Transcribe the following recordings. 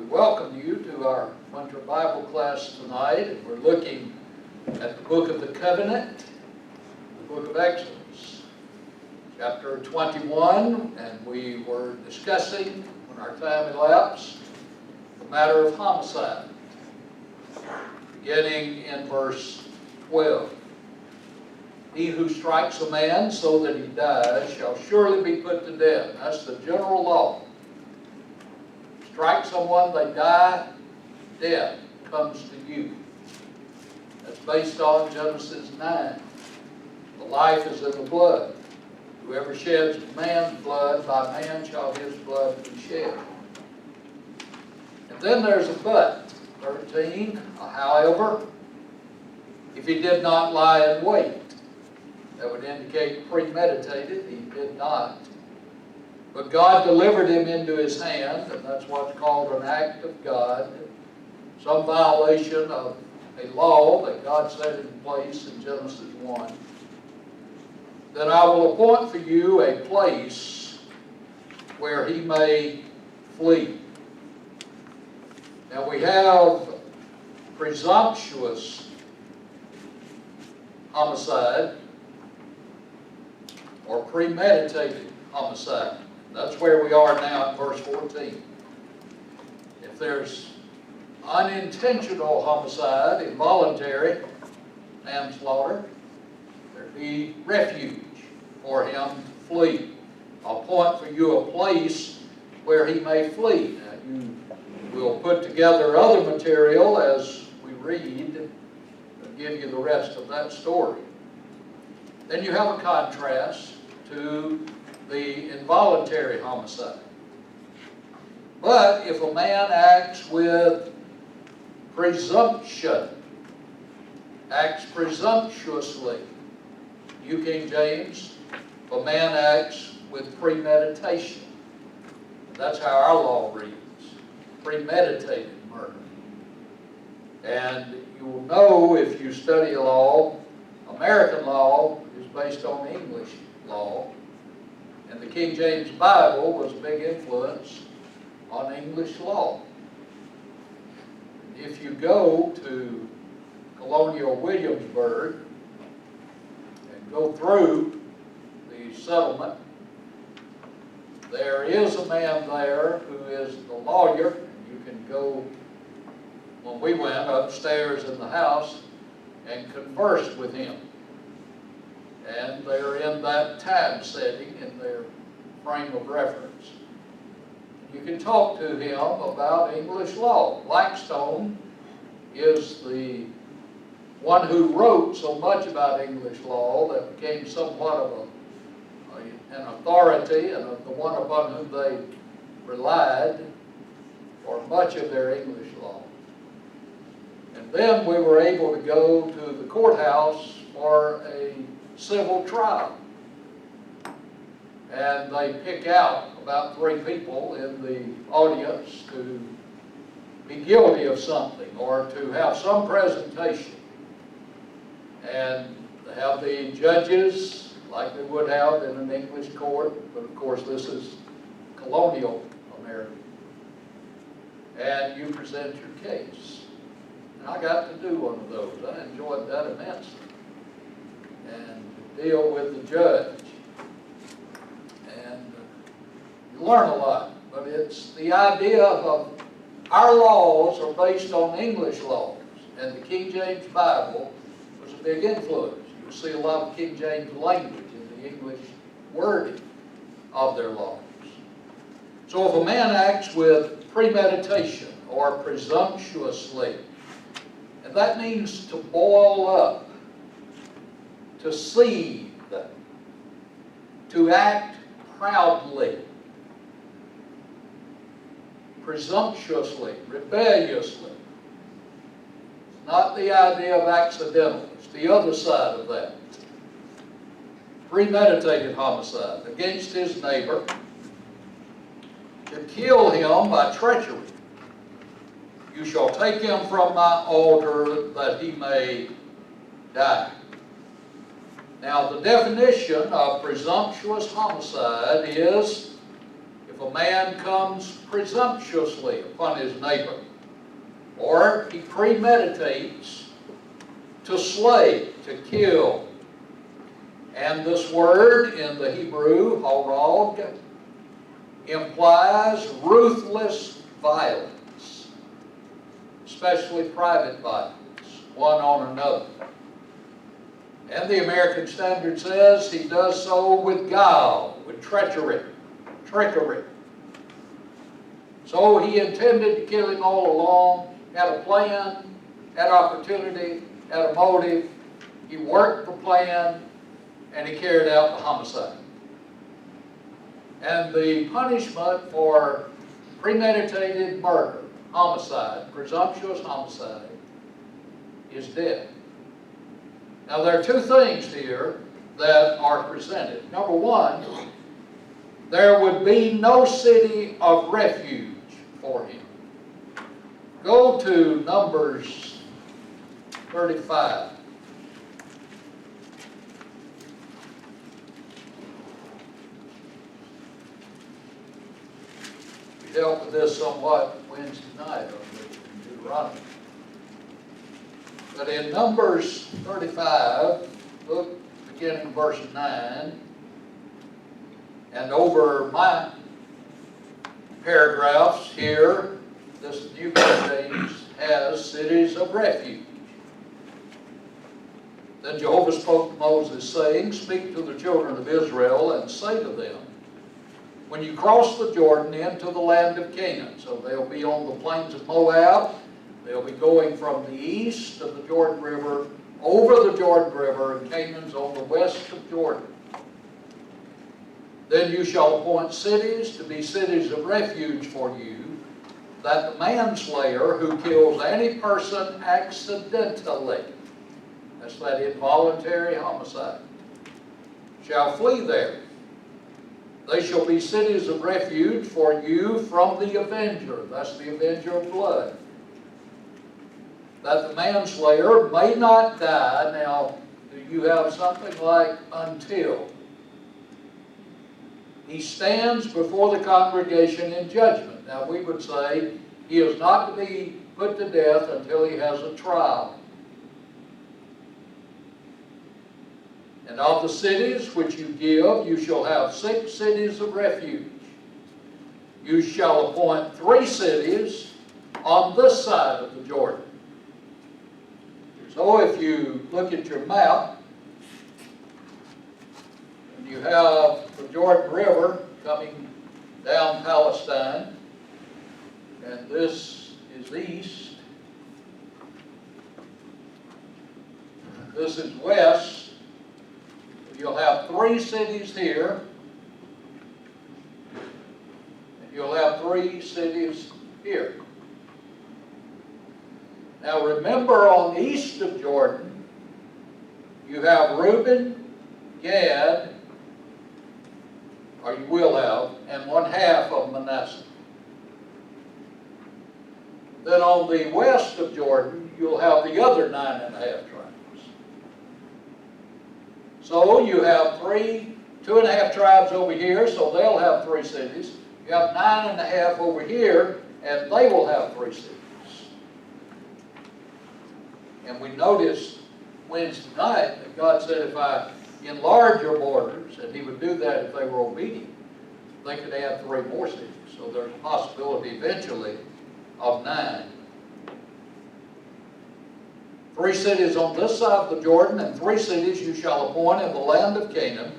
welcome you to our winter Bible class tonight. And we're looking at the book of the Covenant, the book of Exodus, chapter 21, and we were discussing, when our time elapsed, the matter of homicide, beginning in verse 12. He who strikes a man so that he dies shall surely be put to death. That's the general law. Strike someone, they die, death comes to you. That's based on Genesis 9. The life is in the blood. Whoever sheds man's blood, by man shall his blood be shed. And then there's a but. 13, however, if he did not lie in wait. That would indicate premeditated. He did not. But God delivered him into his hand, and that's what's called an act of God. Some violation of a law that God set in place in Genesis 1. Then I will appoint for you a place where he may flee. Now we have presumptuous homicide or premeditated homicide. That's where we are now in verse 14. If there's unintentional homicide, involuntary manslaughter, there'd be refuge for him to flee. I'll point for you a place where he may flee. Now you will put together other material as we read and give you the rest of that story. Then you have a contrast to the involuntary homicide. But if a man acts with presumption, acts presumptuously, New King James, if a man acts with premeditation. That's how our law reads, premeditated murder. And you will know if you study law, American law is based on English law. And the King James Bible was a big influence on English law. If you go to colonial Williamsburg and go through the settlement, there is a man there who is the lawyer. And you can go, when we went, upstairs in the house and converse with him. And they're in that time setting, in their frame of reference. You can talk to him about English law. Blackstone is the one who wrote so much about English law that became somewhat of an authority and the one upon whom they relied for much of their English law. And then we were able to go to the courthouse for a civil trial. And they pick out about 3 people in the audience to be guilty of something or to have some presentation. And they have the judges like they would have in an English court, but of course this is colonial America. And you present your case. And I got to do one of those. I enjoyed that immensely. And deal with the judge. And you learn a lot. But it's the idea of our laws are based on English laws. And the King James Bible was a big influence. You'll see a lot of King James language in the English wording of their laws. So if a man acts with premeditation or presumptuously, and that means to boil up, to seethe, to act proudly, presumptuously, rebelliously. It's not the idea of accidental. It's the other side of that. Premeditated homicide against his neighbor, to kill him by treachery. You shall take him from my altar that he may die. Now the definition of presumptuous homicide is if a man comes presumptuously upon his neighbor, or he premeditates to slay, to kill. And this word in the Hebrew, harag, implies ruthless violence, especially private violence, one on another. And the American Standard says he does so with guile, with trickery. So he intended to kill him all along, had a plan, had opportunity, had a motive. He worked the plan, and he carried out the homicide. And the punishment for premeditated murder, homicide, presumptuous homicide, is death. Now there are two things here that are presented. Number one, there would be no city of refuge for him. Go to Numbers 35. We dealt with this somewhat Wednesday night in Deuteronomy. But in Numbers 35, look beginning verse 9, and over my paragraphs here, this New King James has cities of refuge. Then Jehovah spoke to Moses, saying, Speak to the children of Israel, and say to them, when you cross the Jordan into the land of Canaan, so they'll be on the plains of Moab, they'll be going from the east of the Jordan River, over the Jordan River, and Canaan's on the west of Jordan. Then you shall appoint cities to be cities of refuge for you, that the manslayer who kills any person accidentally, that's that involuntary homicide, shall flee there. They shall be cities of refuge for you from the avenger, that's the avenger of blood, that the manslayer may not die. Now, do you have something like until? He stands before the congregation in judgment. Now, we would say he is not to be put to death until he has a trial. And of the cities which you give, you shall have 6 cities of refuge. You shall appoint 3 cities on this side of the Jordan. So if you look at your map, and you have the Jordan River coming down Palestine, and this is east, this is west. You'll have 3 cities here, and you'll have 3 cities here. Now remember, on the east of Jordan, you have Reuben, Gad, or you will have, and 1/2 of Manasseh. Then on the west of Jordan, you'll have the other 9.5 tribes. So you have 2.5 tribes over here, so they'll have 3 cities. You have 9.5 over here, and they will have 3 cities. And we noticed Wednesday night that God said if I enlarge your borders, and he would do that if they were obedient, they could add 3 more cities. So there's a possibility eventually of 9. 3 cities on this side of the Jordan, and 3 cities you shall appoint in the land of Canaan,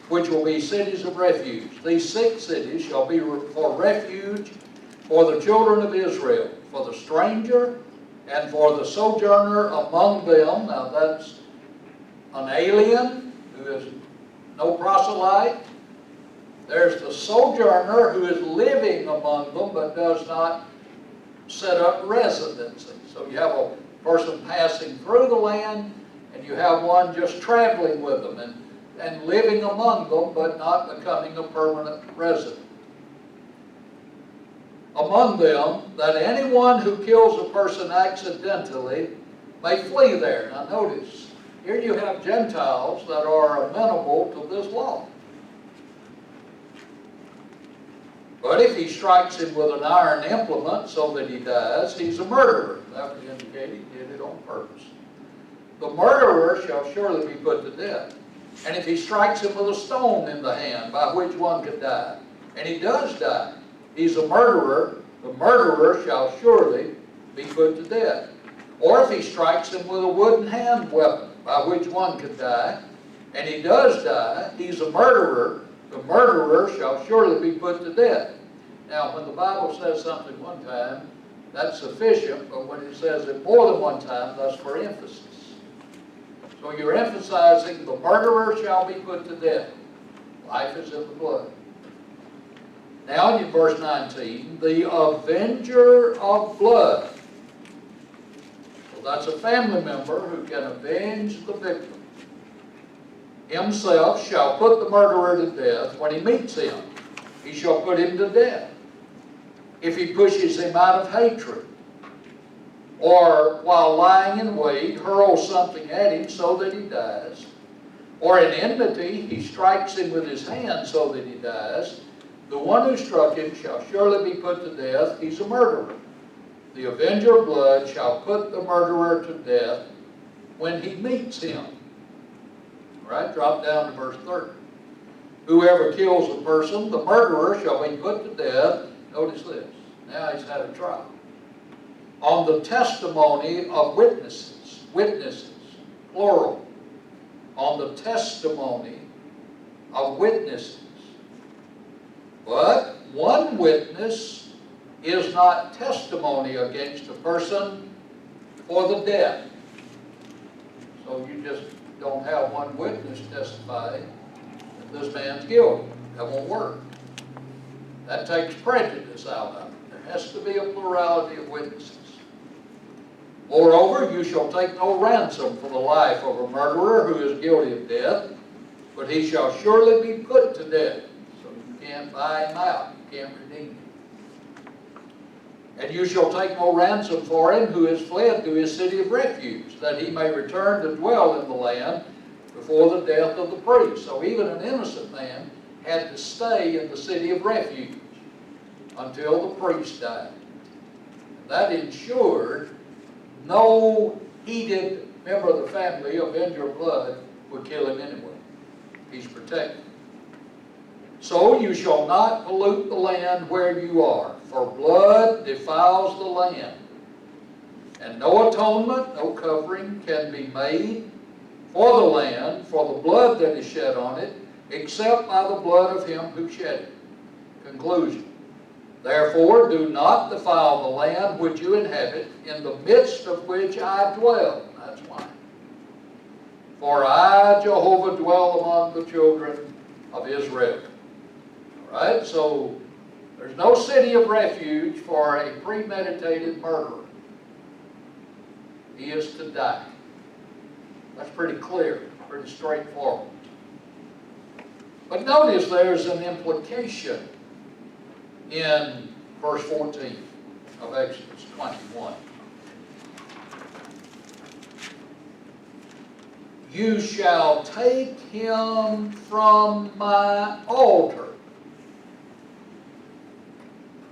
which will be cities of refuge. These 6 cities shall be for refuge for the children of Israel, for the stranger and for the sojourner among them. Now that's an alien who is no proselyte. There's the sojourner who is living among them but does not set up residency. So you have a person passing through the land, and you have one just traveling with them and living among them but not becoming a permanent resident. Among them, that anyone who kills a person accidentally may flee there. Now notice, here you have Gentiles that are amenable to this law. But if he strikes him with an iron implement so that he dies, he's a murderer. That would indicate he did it on purpose. The murderer shall surely be put to death. And if he strikes him with a stone in the hand, by which one could die, and he does die, he's a murderer. The murderer shall surely be put to death. Or if he strikes him with a wooden hand weapon, by which one could die, and he does die, he's a murderer. The murderer shall surely be put to death. Now, when the Bible says something one time, that's sufficient, but when it says it more than one time, that's for emphasis. So you're emphasizing the murderer shall be put to death. Life is in the blood. Now in verse 19, the avenger of blood. So that's a family member who can avenge the victim. Himself shall put the murderer to death when he meets him. He shall put him to death. If he pushes him out of hatred, or while lying in wait, hurls something at him so that he dies, or in enmity he strikes him with his hand so that he dies, the one who struck him shall surely be put to death. He's a murderer. The avenger of blood shall put the murderer to death when he meets him. All right, drop down to verse 30. Whoever kills a person, the murderer shall be put to death. Notice this. Now he's had a trial. On the testimony of witnesses. Witnesses, plural. On the testimony of witnesses. But one witness is not testimony against a person for the death. So you just don't have one witness testify that this man's guilty. That won't work. That takes prejudice out of it. There has to be a plurality of witnesses. Moreover, you shall take no ransom for the life of a murderer who is guilty of death, but he shall surely be put to death. So you can't buy him out. You can't redeem him. And you shall take no ransom for him who has fled to his city of refuge, that he may return to dwell in the land before the death of the priest. So even an innocent man had to stay in the city of refuge until the priest died. And that ensured no heated member of the family, avenger of blood, would kill him anyway. He's protected. So you shall not pollute the land where you are, for blood defiles the land. And no atonement, no covering can be made for the land, for the blood that is shed on it, except by the blood of him who shed it. Conclusion. Therefore, do not defile the land which you inhabit, in the midst of which I dwell. That's why. For I, Jehovah, dwell among the children of Israel. All right, so there's no city of refuge for a premeditated murderer. He is to die. That's pretty clear, pretty straightforward. But notice there's an implication in verse 14 of Exodus 21. You shall take him from my altar.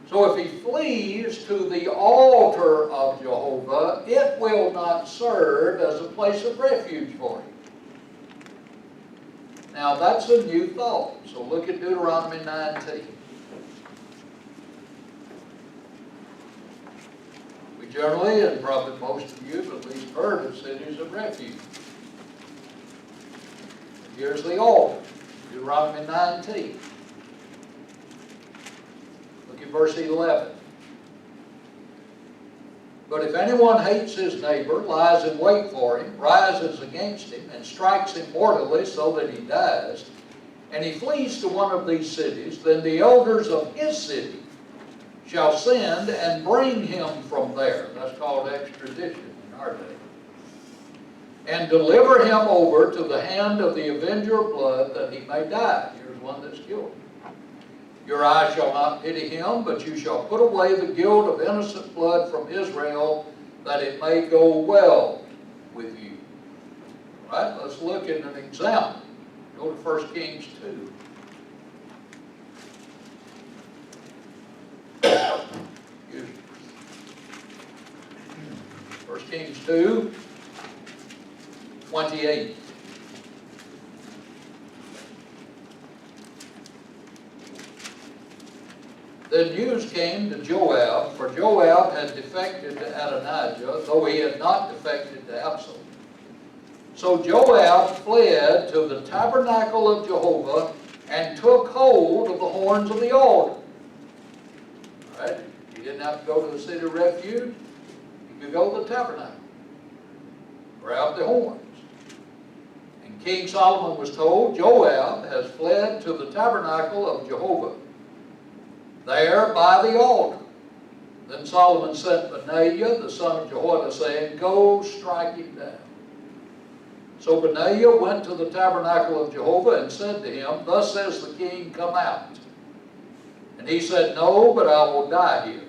So if he flees to the altar of Jehovah, it will not serve as a place of refuge for him. Now that's a new thought. So look at Deuteronomy 19. We generally, and probably most of you have at least heard of cities of refuge. Here's the altar, Deuteronomy 19. Look at verse 11. But if anyone hates his neighbor, lies in wait for him, rises against him, and strikes him mortally so that he dies, and he flees to one of these cities, then the elders of his city shall send and bring him from there. That's called extradition in our day. And deliver him over to the hand of the avenger of blood, that he may die. Here's one that's guilty. Your eye shall not pity him, but you shall put away the guilt of innocent blood from Israel, that it may go well with you. All right, let's look at an example. Go to 1 Kings 2. 1 Kings 2:28. Then news came to Joab, for Joab had defected to Adonijah, though he had not defected to Absalom. So Joab fled to the tabernacle of Jehovah and took hold of the horns of the altar. All right? He didn't have to go to the city of refuge. He could go to the tabernacle. Grab the horns. And King Solomon was told, Joab has fled to the tabernacle of Jehovah, there by the altar. Then Solomon sent Benaiah, the son of Jehoiada, saying, Go strike him down. So Benaiah went to the tabernacle of Jehovah and said to him, Thus says the king, Come out. And he said, No, but I will die here.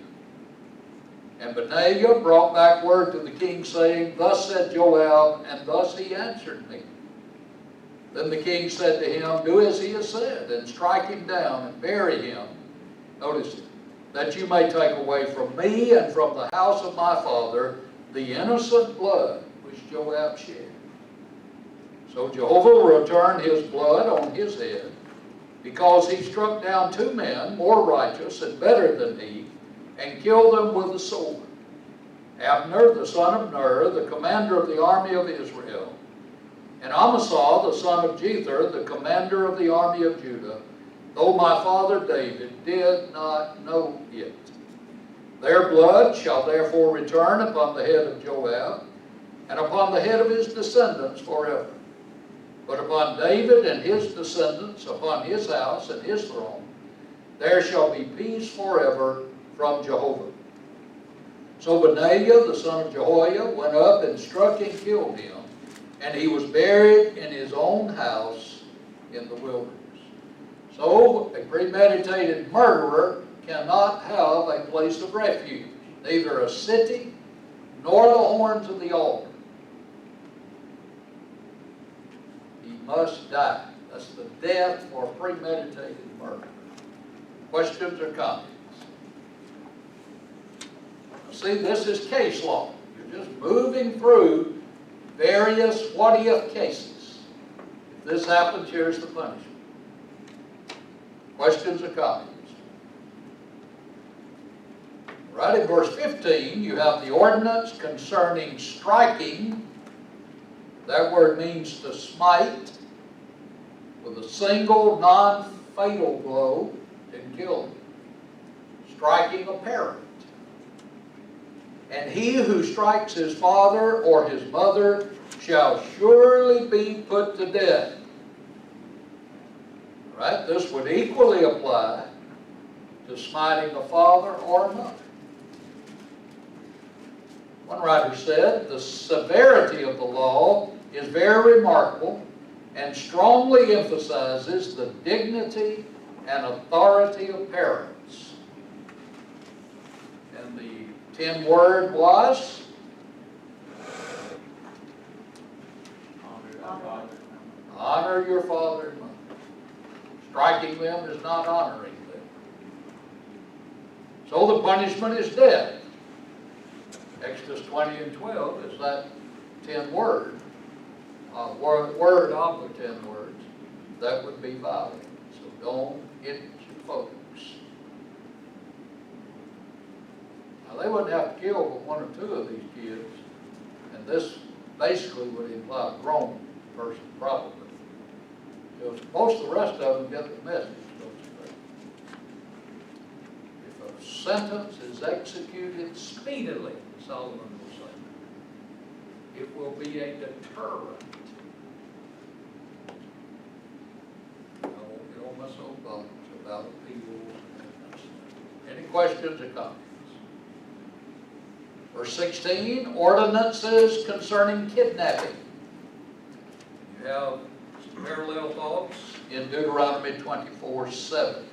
And Benaiah brought back word to the king, saying, Thus said Joab, and thus he answered me. Then the king said to him, Do as he has said, and strike him down, and bury him. Notice, that you may take away from me and from the house of my father the innocent blood which Joab shed. So Jehovah will return his blood on his head, because he struck down 2 men more righteous and better than he, and killed them with the sword. Abner, the son of Ner, the commander of the army of Israel, and Amasa, the son of Jether, the commander of the army of Judah, though my father David did not know it. Their blood shall therefore return upon the head of Joab, and upon the head of his descendants forever. But upon David and his descendants, upon his house and his throne, there shall be peace forever from Jehovah. So Benaiah, the son of Jehoiada, went up and struck and killed him, and he was buried in his own house in the wilderness. So a premeditated murderer cannot have a place of refuge, neither a city nor the horns of the altar. He must die. That's the death for premeditated murder. Questions or comments? See, this is case law. You're just moving through various what-if cases. If this happens, here's the punishment. Questions or comments? Right in verse 15, you have the ordinance concerning striking. That word means to smite with a single non-fatal blow and kill him. Striking a parent. And he who strikes his father or his mother shall surely be put to death. Right? This would equally apply to smiting a father or a mother. One writer said, the severity of the law is very remarkable and strongly emphasizes the dignity and authority of parents. And the 10 word was? Honor your father and mother. Striking them is not honoring them. So the punishment is death. Exodus 20 and 12 is that 10 word. Word of the 10 words. That would be violent. So don't hit your folks. Now they wouldn't have to kill but 1 or 2 of these kids. And this basically would imply a grown person probably. Because most of the rest of them get the message, don't you think? If a sentence is executed speedily, Solomon will say, it will be a deterrent. Don't get on my soapbox about appeals. Any questions or comments? Verse 16, ordinances concerning kidnapping. You have parallel thoughts in Deuteronomy 24:7.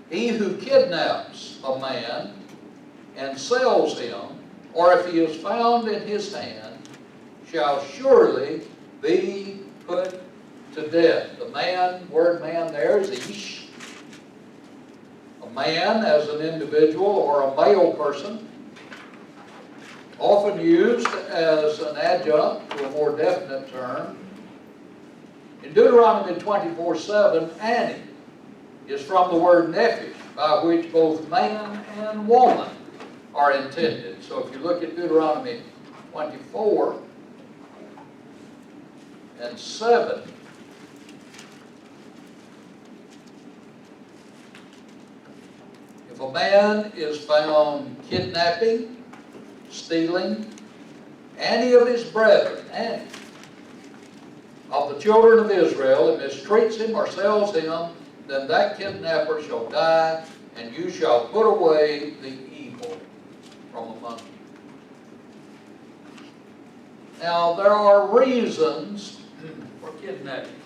He who kidnaps a man and sells him, or if he is found in his hand, shall surely be put to death. The man, word man there is ish. A man as an individual or a male person, often used as an adjunct to a more definite term. In Deuteronomy 24:7, Ani is from the word nephesh, by which both man and woman are intended. So if you look at Deuteronomy 24:7, if a man is found kidnapping, stealing any of his brethren, any of the children of Israel, and mistreats him or sells him, then that kidnapper shall die, and you shall put away the evil from among you. Now, there are reasons for kidnapping.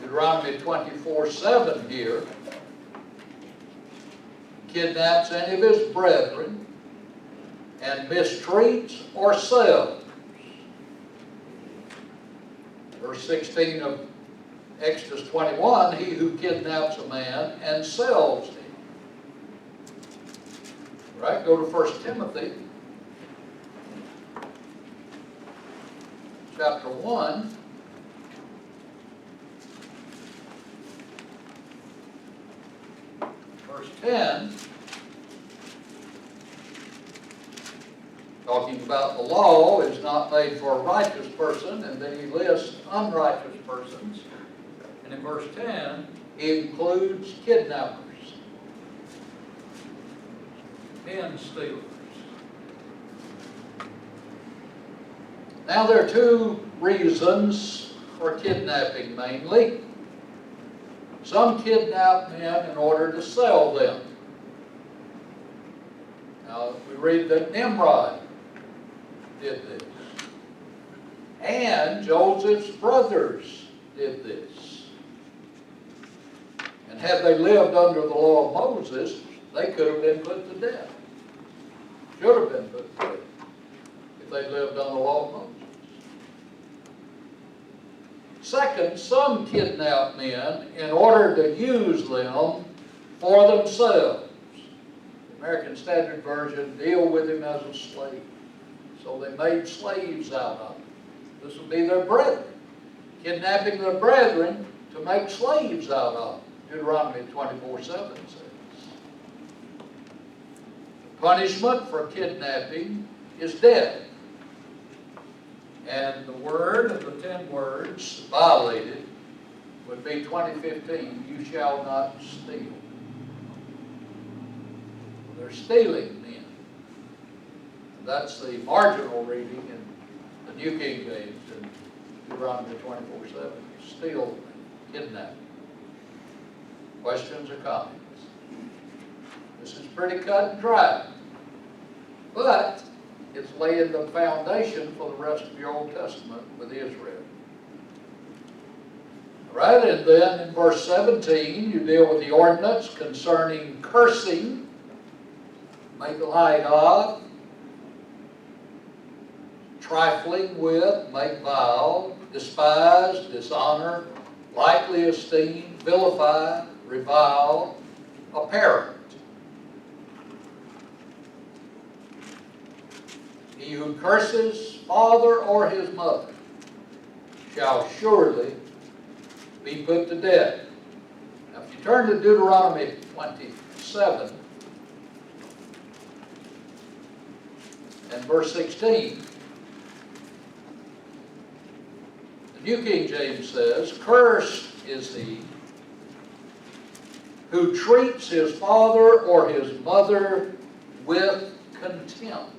Deuteronomy 24:7 here kidnaps any of his brethren and mistreats or sells. Verse 16 of Exodus 21, he who kidnaps a man and sells him. Right, go to 1 Timothy chapter 1. Verse 10, talking about the law is not made for a righteous person, and then he lists unrighteous persons. And in verse 10, he includes kidnappers, men stealers. Now there are two reasons for kidnapping mainly. Some kidnap men in order to sell them. Now we read that Nimrod did this. And Joseph's brothers did this. And had they lived under the law of Moses, they could have been put to death. Should have been put to death if they lived under the law of Moses. Second, some kidnap men in order to use them for themselves. The American Standard Version deal with him as a slave. So they made slaves out of him. This would be their brethren. Kidnapping their brethren to make slaves out of them. Deuteronomy 24:7 says. The punishment for kidnapping is death. And the word of the 10 words violated would be 2015, you shall not steal. They're stealing men. That's the marginal reading in the New King James in Deuteronomy 24:7. Steal, kidnap. Questions or comments? This is pretty cut and dry. But it's laying the foundation for the rest of your Old Testament with Israel. All right, and then in verse 17, you deal with the ordinance concerning cursing, make light of, trifling with, make vile, despise, dishonor, lightly esteem, vilify, revile, apparent. He who curses father or his mother shall surely be put to death. Now, if you turn to Deuteronomy 27 and verse 16, the New King James says, cursed is he who treats his father or his mother with contempt.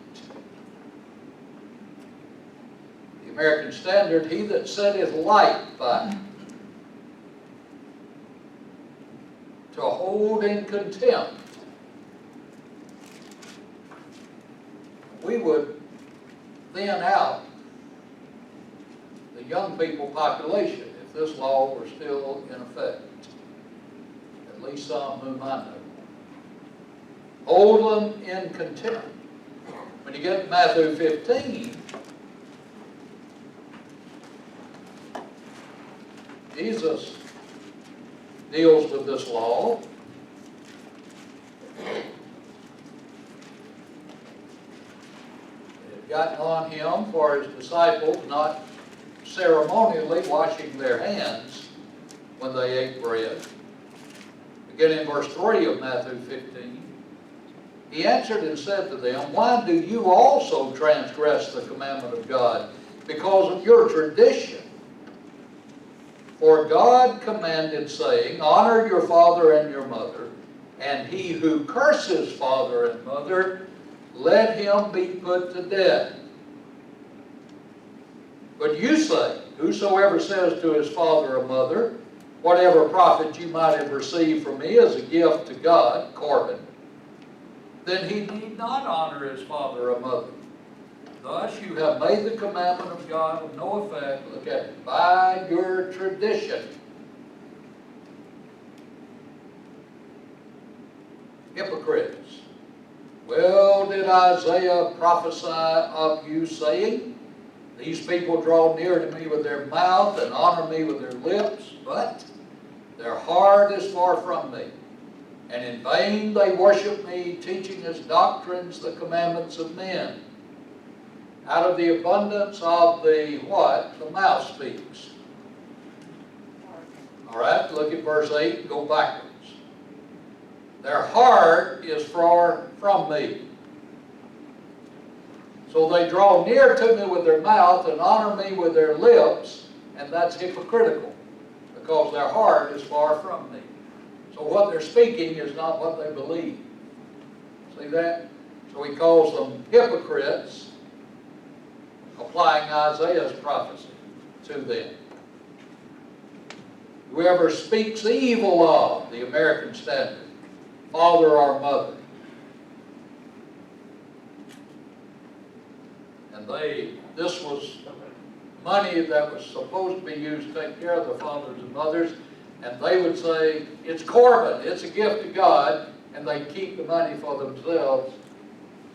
The American Standard, he that setteth light by, to hold in contempt. We would thin out the young people population if this law were still in effect. At least some whom I know. Hold them in contempt. When you get to Matthew 15, Jesus deals with this law gotten on him for his disciples not ceremonially washing their hands when they ate bread. Beginning in verse 3 of Matthew 15, he answered and said to them, "Why do you also transgress the commandment of God? Because of your tradition. For God commanded, saying, Honor your father and your mother, and he who curses father and mother, let him be put to death. But you say, Whosoever says to his father or mother, Whatever profit you might have received from me as a gift to God," Corbin, "then he need not honor his father or mother. Thus you have made the commandment of God of no effect," look at it, "by your tradition." Hypocrites. Well, did Isaiah prophesy of you, saying, "These people draw near to me with their mouth and honor me with their lips, but their heart is far from me. And in vain they worship me, teaching as doctrines the commandments of men. Out of the abundance of the what? The mouth speaks." All right, look at verse 8, go backwards. "Their heart is far from me." So they draw near to me with their mouth and honor me with their lips, and that's hypocritical, because their heart is far from me. So what they're speaking is not what they believe. See that? So he calls them hypocrites, applying Isaiah's prophecy to them. Whoever speaks evil of, the American Standard, father or mother. And this was money that was supposed to be used to take care of the fathers and mothers, and they would say, "It's Corbin, it's a gift to God," and they'd keep the money for themselves,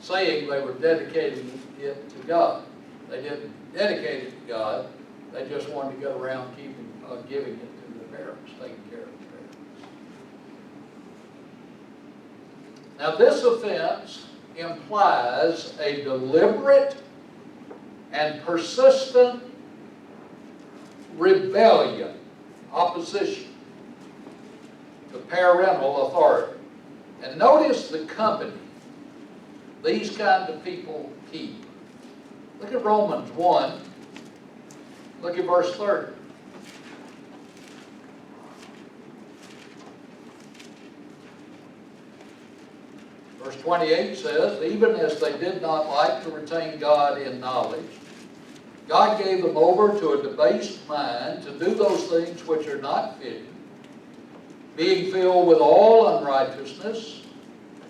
saying they were dedicating it to God. They didn't dedicate it to God, they just wanted to get around giving it to their parents, taking care of their parents. Now this offense implies a deliberate and persistent rebellion, opposition to parental authority. And notice the company these kind of people keep. Look at Romans 1. Look at verse 30. Verse 28 says, "Even as they did not like to retain God in knowledge, God gave them over to a debased mind to do those things which are not fitting, being filled with all unrighteousness,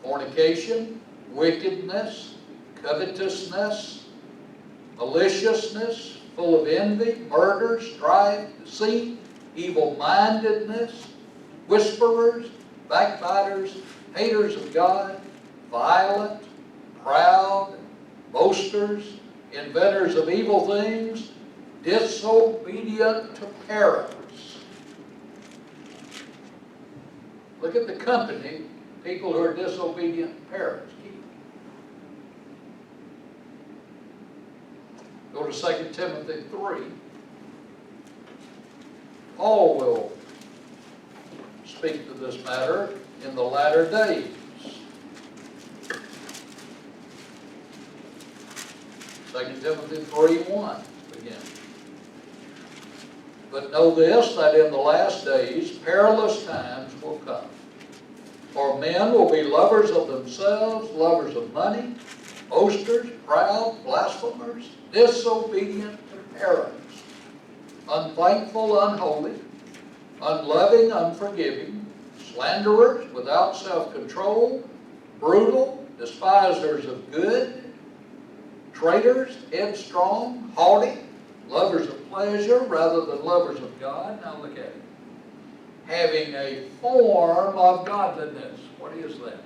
fornication, wickedness, covetousness, maliciousness, full of envy, murder, strife, deceit, evil-mindedness, whisperers, backbiters, haters of God, violent, proud, boasters, inventors of evil things, disobedient to parents." Look at the company people who are disobedient to parents keep. Go to 2 Timothy 3. Paul will speak to this matter in the latter days. 2 Timothy 3:1 again. "But know this, that in the last days perilous times will come. For men will be lovers of themselves, lovers of money, boasters, proud, blasphemers, disobedient to parents, unthankful, unholy, unloving, unforgiving, slanderers, without self-control, brutal, despisers of good, traitors, headstrong, haughty, lovers of pleasure rather than lovers of God." Now look at it. "Having a form of godliness." What is that?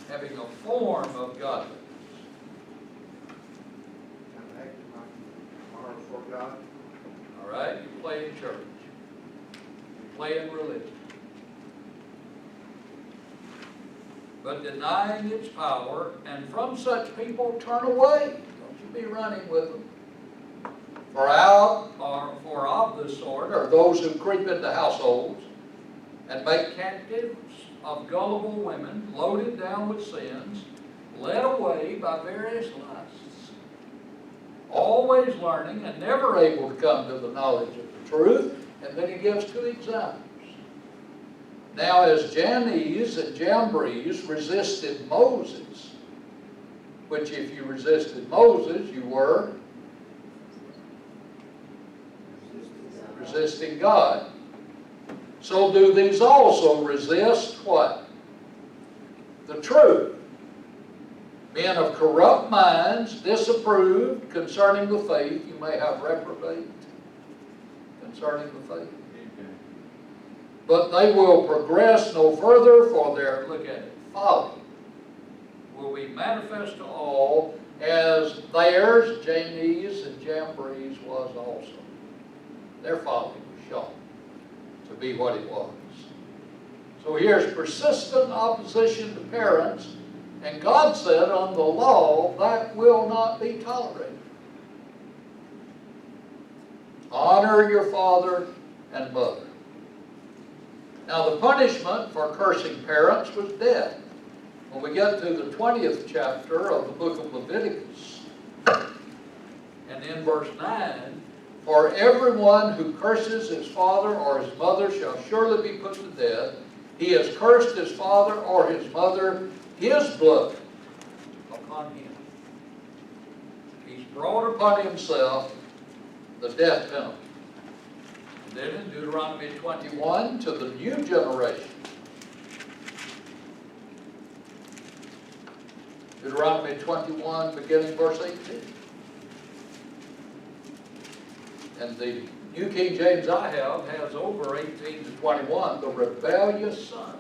Having a form of godliness. For God. All right, you play in church. You play in religion. but denying its power, and from such people turn away. Don't you be running with them. For of this sort are those who creep into households and make captives of gullible women, loaded down with sins, led away by various lusts, always learning and never able to come to the knowledge of the truth. And then he gives two examples. Now, as Jannes and Jambres resisted Moses, which if you resisted Moses, you were resisting God. So do these also resist what? The truth. Men of corrupt minds, disapproved concerning the faith. You may have reprobate concerning the faith. But they will progress no further, for their, look at it, folly will be manifest to all, as theirs, Jannes and Jambres, was also. Their folly was shown to be what it was. So here's persistent opposition to parents, and God said on the law that will not be tolerated. Honor your father and mother. Now the punishment for cursing parents was death. When we get to the 20th chapter of the book of Leviticus, and in verse 9, for everyone who curses his father or his mother shall surely be put to death. He has cursed his father or his mother, his blood upon him. He's brought upon himself the death penalty. And then in Deuteronomy 21, to the new generation. Deuteronomy 21, beginning verse 18. And the New King James I have has over 18 to 21, the rebellious son.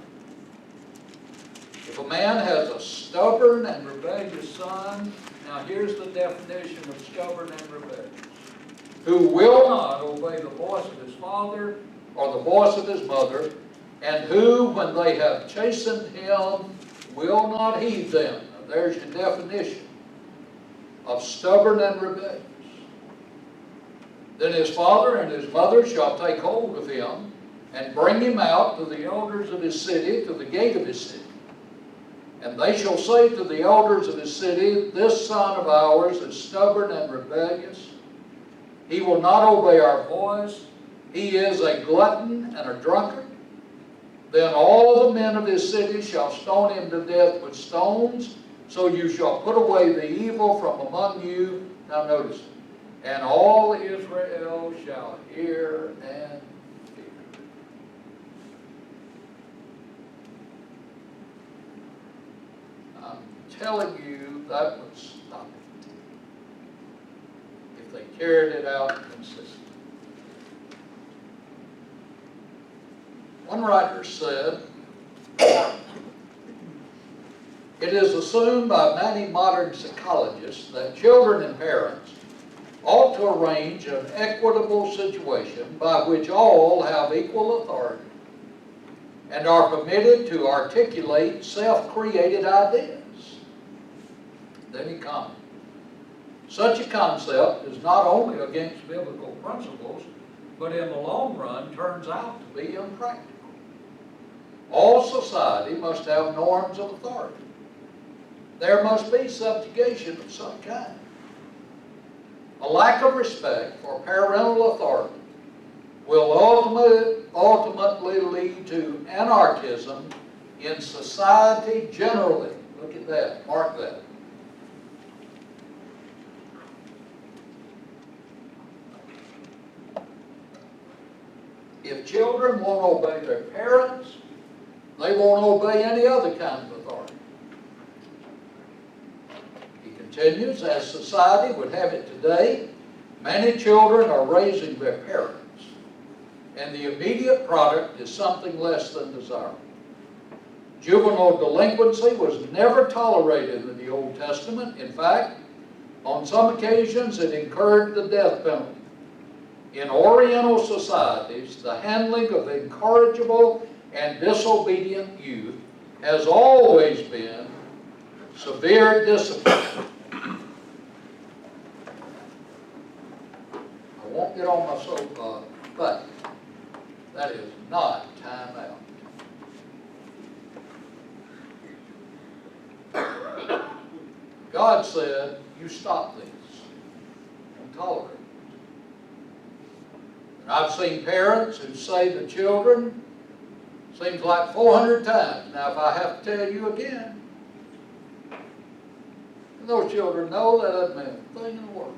If a man has a stubborn and rebellious son, now here's the definition of stubborn and rebellious, who will not obey the voice of his father or the voice of his mother, and who, when they have chastened him, will not heed them. Now there's your definition of stubborn and rebellious. Then his father and his mother shall take hold of him and bring him out to the elders of his city, to the gate of his city. And they shall say to the elders of his city, this son of ours is stubborn and rebellious. He will not obey our voice. He is a glutton and a drunkard. Then all the men of his city shall stone him to death with stones. So you shall put away the evil from among you. Now notice it. And all Israel shall hear and fear. I'm telling you that would stop it if they carried it out consistently. One writer said, it is assumed by many modern psychologists that children and parents ought to arrange an equitable situation by which all have equal authority and are permitted to articulate self-created ideas. Then he commented, such a concept is not only against biblical principles, but in the long run turns out to be impractical. All society must have norms of authority. There must be subjugation of some kind. A lack of respect for parental authority will ultimately lead to anarchism in society generally. Look at that, mark that. If children won't obey their parents, they won't obey any other kind of authority. Continues, as society would have it today, many children are raising their parents, and the immediate product is something less than desirable. Juvenile delinquency was never tolerated in the Old Testament. In fact, on some occasions it incurred the death penalty. In Oriental societies, the handling of incorrigible and disobedient youth has always been severe discipline. I won't get on my soapbox, but that is not time out. God said, you stop this. Don't tolerate it. And I've seen parents who say to children, seems like 400 times, now if I have to tell you again, and those children know that doesn't mean a thing in the world.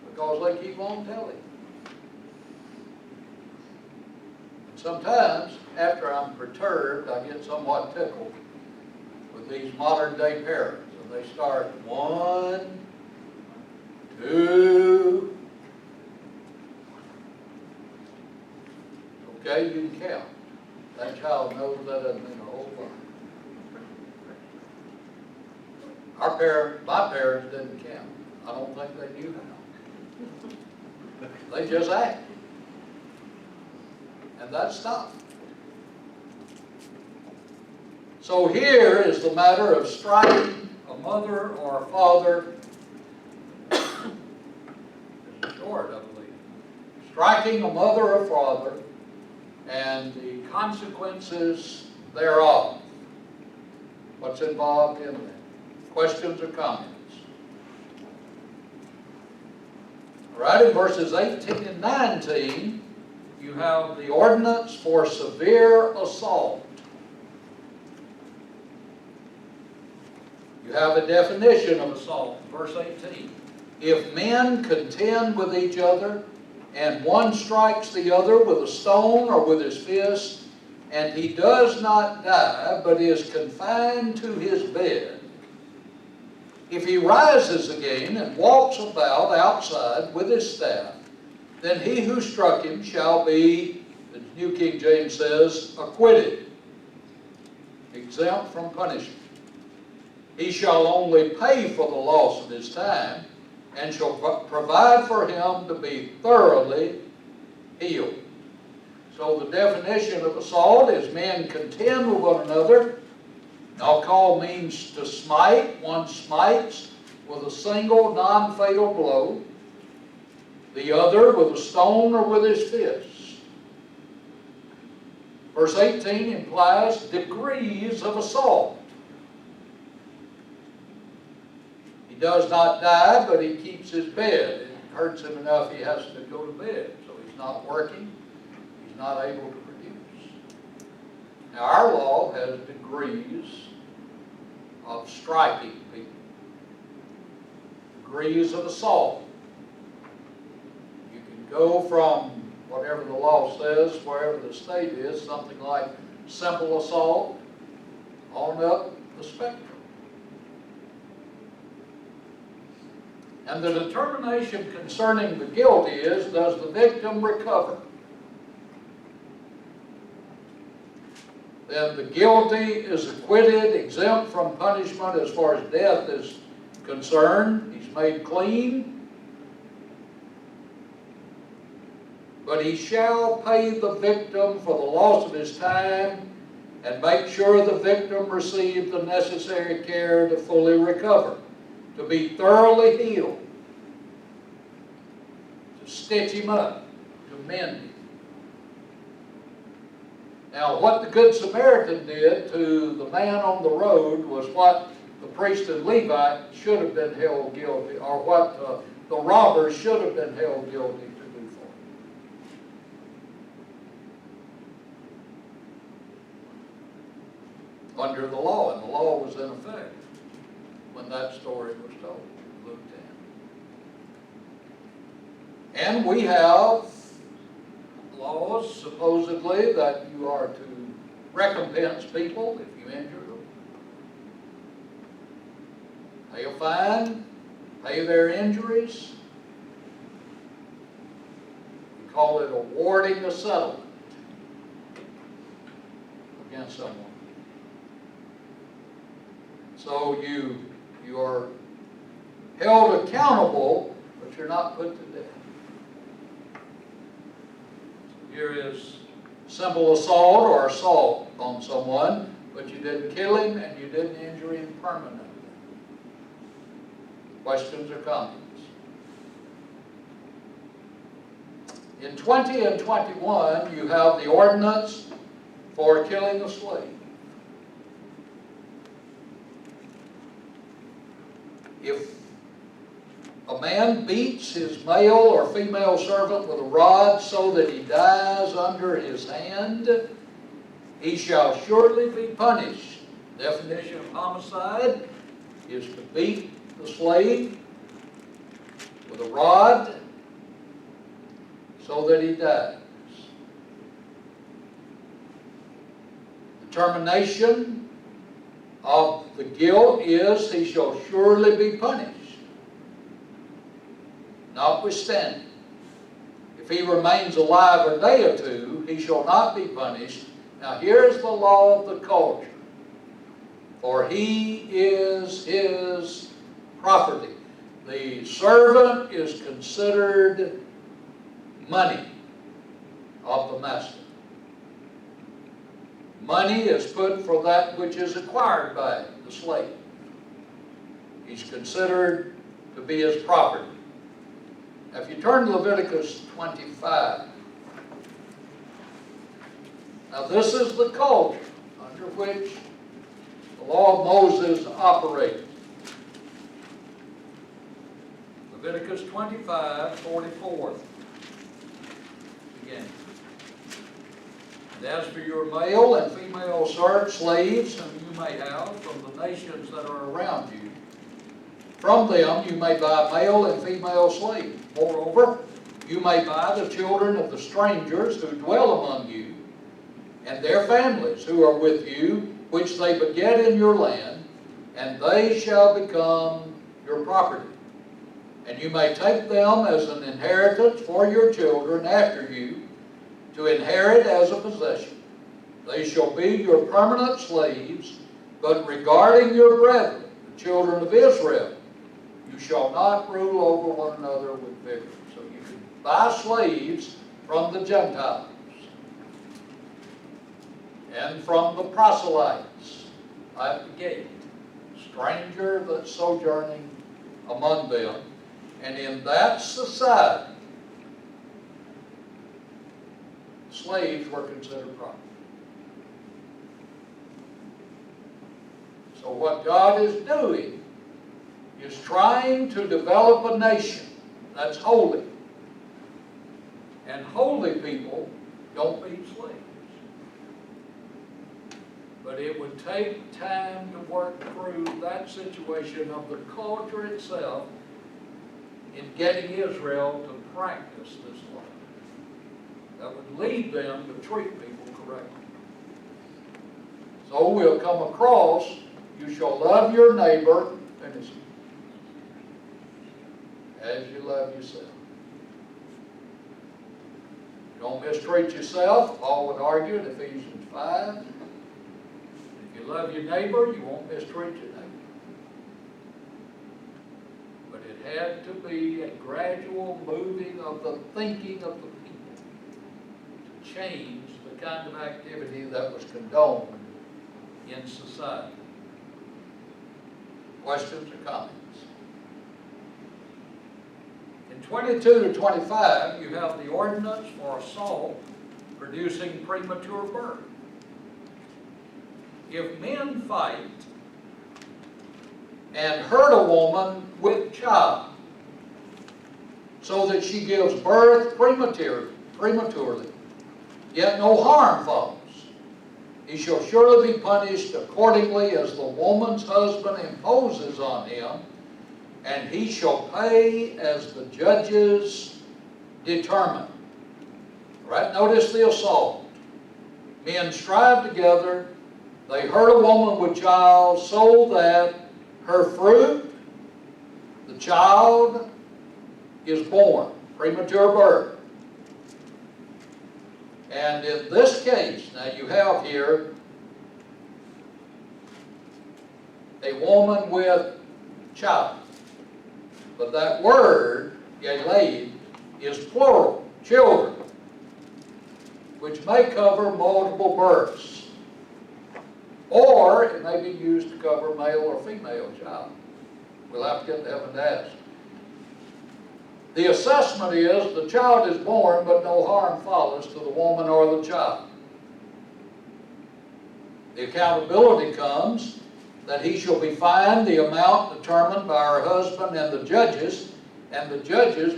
Because they keep on telling. Sometimes, after I'm perturbed, I get somewhat tickled with these modern day parents. And they start 1, 2. Okay, you can count. That child knows that doesn't mean a whole lot. My parents didn't count. I don't think they knew how. They just acted. And that stopped. So here is the matter of striking a mother or a father. It's short, I believe. Striking a mother or father and the consequences thereof. What's involved in that? Questions or comments? All right, in verses 18 and 19, you have the ordinance for severe assault. You have a definition of assault, verse 18. If men contend with each other, and one strikes the other with a stone or with his fist, and he does not die, but is confined to his bed, if he rises again and walks about outside with his staff, then he who struck him shall be, the New King James says, acquitted, exempt from punishment. He shall only pay for the loss of his time, and shall provide for him to be thoroughly healed. So the definition of assault is men contend with one another. I'll call means to smite. One smites with a single non-fatal blow. The other with a stone or with his fist. Verse 18 implies degrees of assault. He does not die, but he keeps his bed. It hurts him enough he has to go to bed. So he's not working. He's not able to produce. Now our law has degrees of striking people. Degrees of assault. You can go from whatever the law says, wherever the state is, something like simple assault, on up the spectrum. And the determination concerning the guilty is, does the victim recover? Then the guilty is acquitted, exempt from punishment as far as death is concerned. He's made clean. But he shall pay the victim for the loss of his time and make sure the victim receives the necessary care to fully recover, to be thoroughly healed, to stitch him up, to mend him. Now, what the Good Samaritan did to the man on the road was what the priest and Levite should have been held guilty, or what the robbers should have been held guilty to do for him. Under the law, and the law was in effect when that story was told, Luke 10. And we have laws, supposedly, that you are to recompense people if you injure them. Pay a fine, pay their injuries. We call it awarding a settlement against someone. So you are held accountable, but you're not put to death. Here is simple assault or assault on someone, but you didn't kill him and you didn't injure him permanently. Questions or comments? In 20 and 21, you have the ordinance for killing a slave. If a man beats his male or female servant with a rod so that he dies under his hand, he shall surely be punished. The definition of homicide is to beat the slave with a rod so that he dies. Determination of the guilt is he shall surely be punished. Notwithstanding, if he remains alive a day or two, he shall not be punished. Now here's the law of the culture. For he is his property. The servant is considered money of the master. Money is put for that which is acquired by the slave. He's considered to be his property. Now, if you turn to Leviticus 25, now this is the culture under which the law of Moses operated. Leviticus 25, 44. Again. And as for your male and female slaves whom you may have from the nations that are around you, from them you may buy male and female slaves. Moreover, you may buy the children of the strangers who dwell among you, and their families who are with you, which they beget in your land, and they shall become your property. And you may take them as an inheritance for your children after you, to inherit as a possession. They shall be your permanent slaves, but regarding your brethren, the children of Israel, you shall not rule over one another with vigor. So you can buy slaves from the Gentiles and from the proselytes at the gate, stranger that's sojourning among them. And in that society, slaves were considered property. So what God is doing is trying to develop a nation that's holy. And holy people don't beat slaves. But it would take time to work through that situation of the culture itself in getting Israel to practice this law. That would lead them to treat people correctly. So we'll come across, you shall love your neighbor as you love yourself. You don't mistreat yourself. Paul would argue in Ephesians 5. If you love your neighbor, you won't mistreat your neighbor. But it had to be a gradual moving of the thinking of the people to change the kind of activity that was condoned in society. Questions or comments? In 22 to 25, you have the ordinance for assault producing premature birth. If men fight and hurt a woman with child so that she gives birth prematurely, yet no harm follows, he shall surely be punished accordingly as the woman's husband imposes on him, and he shall pay as the judges determine. Right? Notice the assault. Men strive together. They hurt a woman with child so that her fruit, the child, is born. Premature birth. And in this case, now you have here a woman with child. But that word, yaled, is plural, children. which may cover multiple births. Or it may be used to cover male or female child. We'll have to get to heaven to ask. The assessment is the child is born, but no harm follows to the woman or the child. The accountability comes that he shall be fined the amount determined by her husband and the judges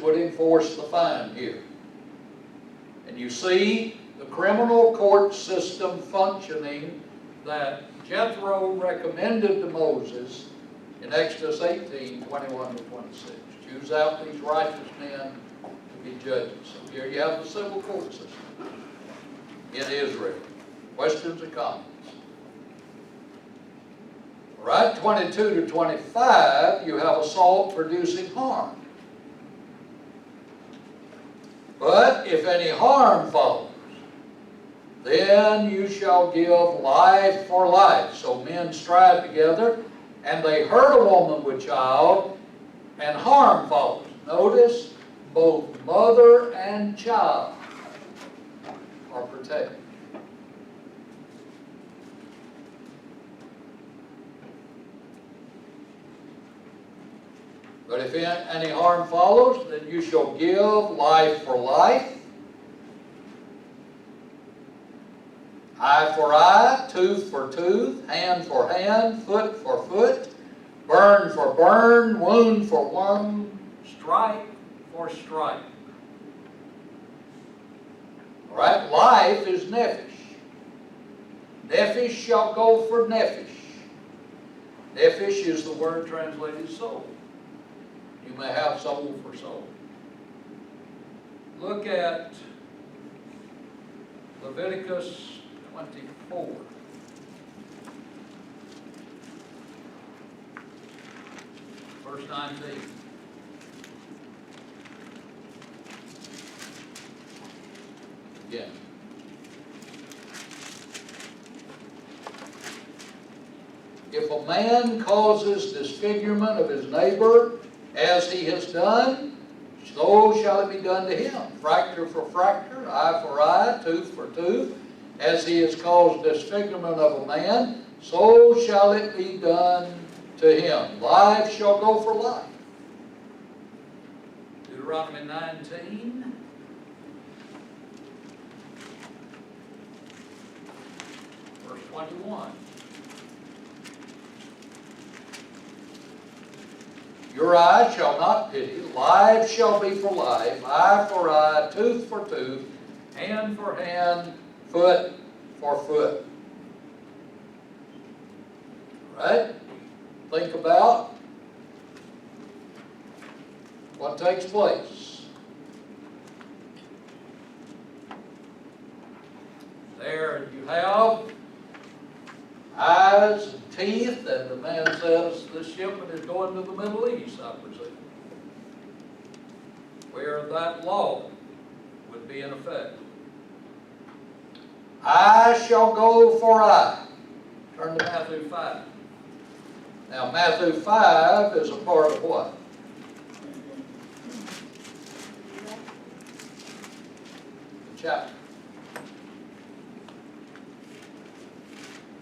would enforce the fine here. And you see the criminal court system functioning that Jethro recommended to Moses in Exodus 18, 21 to 26. Choose out these righteous men to be judges. So here you have the civil court system in Israel. Questions or comments? All right, 22 to 25, you have assault producing harm. But if any harm follows, then you shall give life for life. So men strive together, and they hurt a woman with child, and harm follows. Notice, both mother and child are protected. But if any harm follows, then you shall give life for life, eye for eye, tooth for tooth, hand for hand, foot for foot, burn for burn, wound for wound, strike for strike. All right, life is nephesh. Nephesh shall go for nephesh. Nephesh is the word translated soul. You may have soul for soul. Look at Leviticus 24. Verse 19. Again. If a man causes disfigurement of his neighbor, as he has done, so shall it be done to him. Fracture for fracture, eye for eye, tooth for tooth. As he has caused disfigurement of a man, so shall it be done to him. Life shall go for life. Deuteronomy 19. Verse 21. Your eye shall not pity, life shall be for life, eye for eye, tooth for tooth, hand for hand, foot for foot. All right? Think about what takes place. There you have eyes and teeth, and the man says this shipment is going to the Middle East, I presume, where that law would be in effect. Eye shall go for eye. Turn to Matthew 5. Now Matthew 5 is a part of what? The chapter.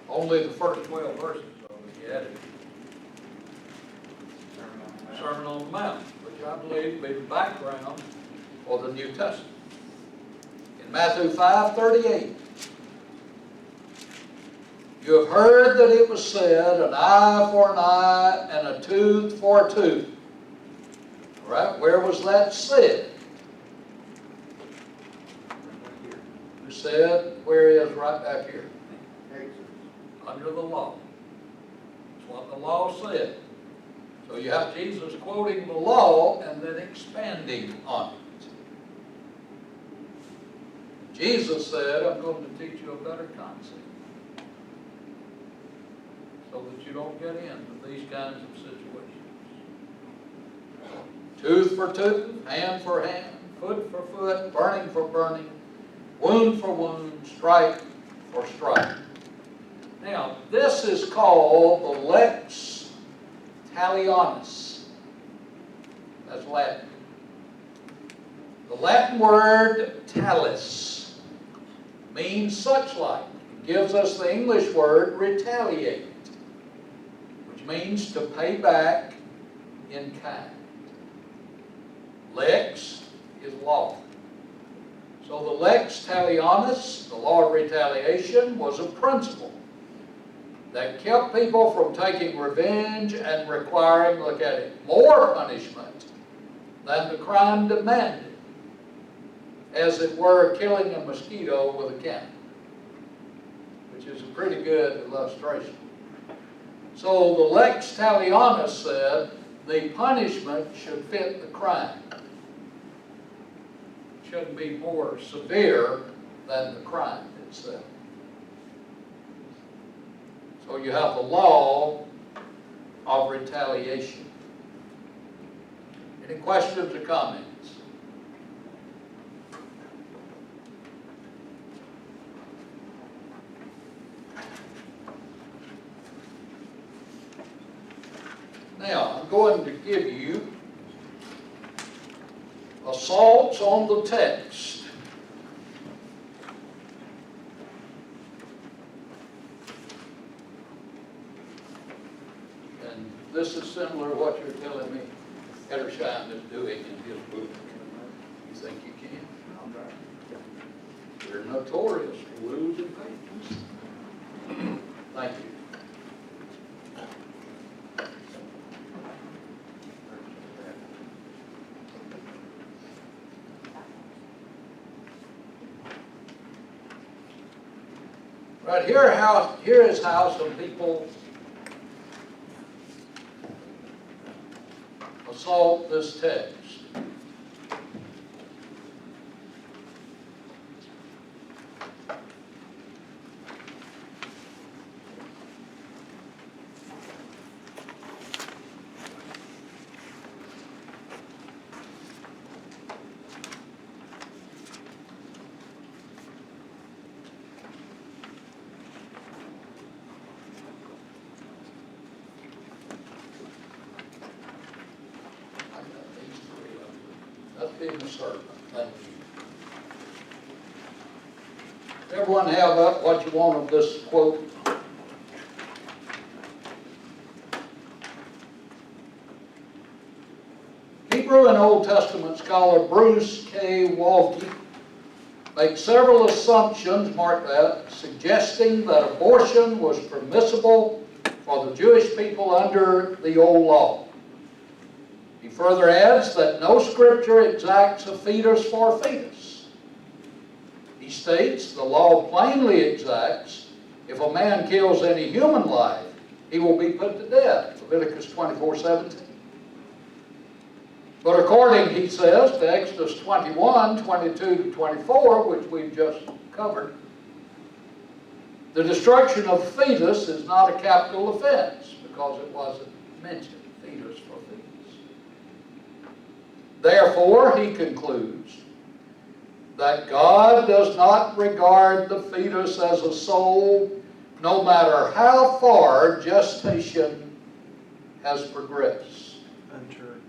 Only the first 12 verses, so if you added Sermon on the Mount, which I believe to be the background for the New Testament. In Matthew 5:38, you have heard that it was said, an eye for an eye and a tooth for a tooth. All right, where was that said? Who said, where is right back here? Under the law. That's what the law said. So you have Jesus quoting the law and then expanding on it. Jesus said, I'm going to teach you a better concept so that you don't get into these kinds of situations. Tooth for tooth, hand for hand, foot for foot, burning for burning, wound for wound, strike for strike. Now, this is called the lex talionis. That's Latin. The Latin word talis means such like. It gives us the English word retaliate, which means to pay back in kind. Lex is law. So the lex talionis, the law of retaliation, was a principle that kept people from taking revenge and requiring, look at it, more punishment than the crime demanded, as it were killing a mosquito with a candle, which is a pretty good illustration. So the lex talionis said the punishment should fit the crime. It shouldn't be more severe than the crime itself. So you have the law of retaliation. Any questions or comments? Now, I'm going to give you assaults on the text. And this is similar to what you're telling me Edersheim is doing in his book. You think you can? They're notorious for losing pages. Thank you. Right, here is how some people assault this text. That's being a servant. Thank you. Everyone have up what you want of this quote? Hebrew and Old Testament scholar Bruce K. Walke makes several assumptions, mark that, suggesting that abortion was permissible for the Jewish people under the old law. He further adds that no scripture exacts a fetus for a fetus. He states the law plainly exacts if a man kills any human life, he will be put to death. Leviticus 24:17. But according, he says, to Exodus 21:22-24, which we've just covered, the destruction of fetus is not a capital offense because it wasn't mentioned, fetus for fetus. Therefore, he concludes that God does not regard the fetus as a soul, no matter how far gestation has progressed. Untrue.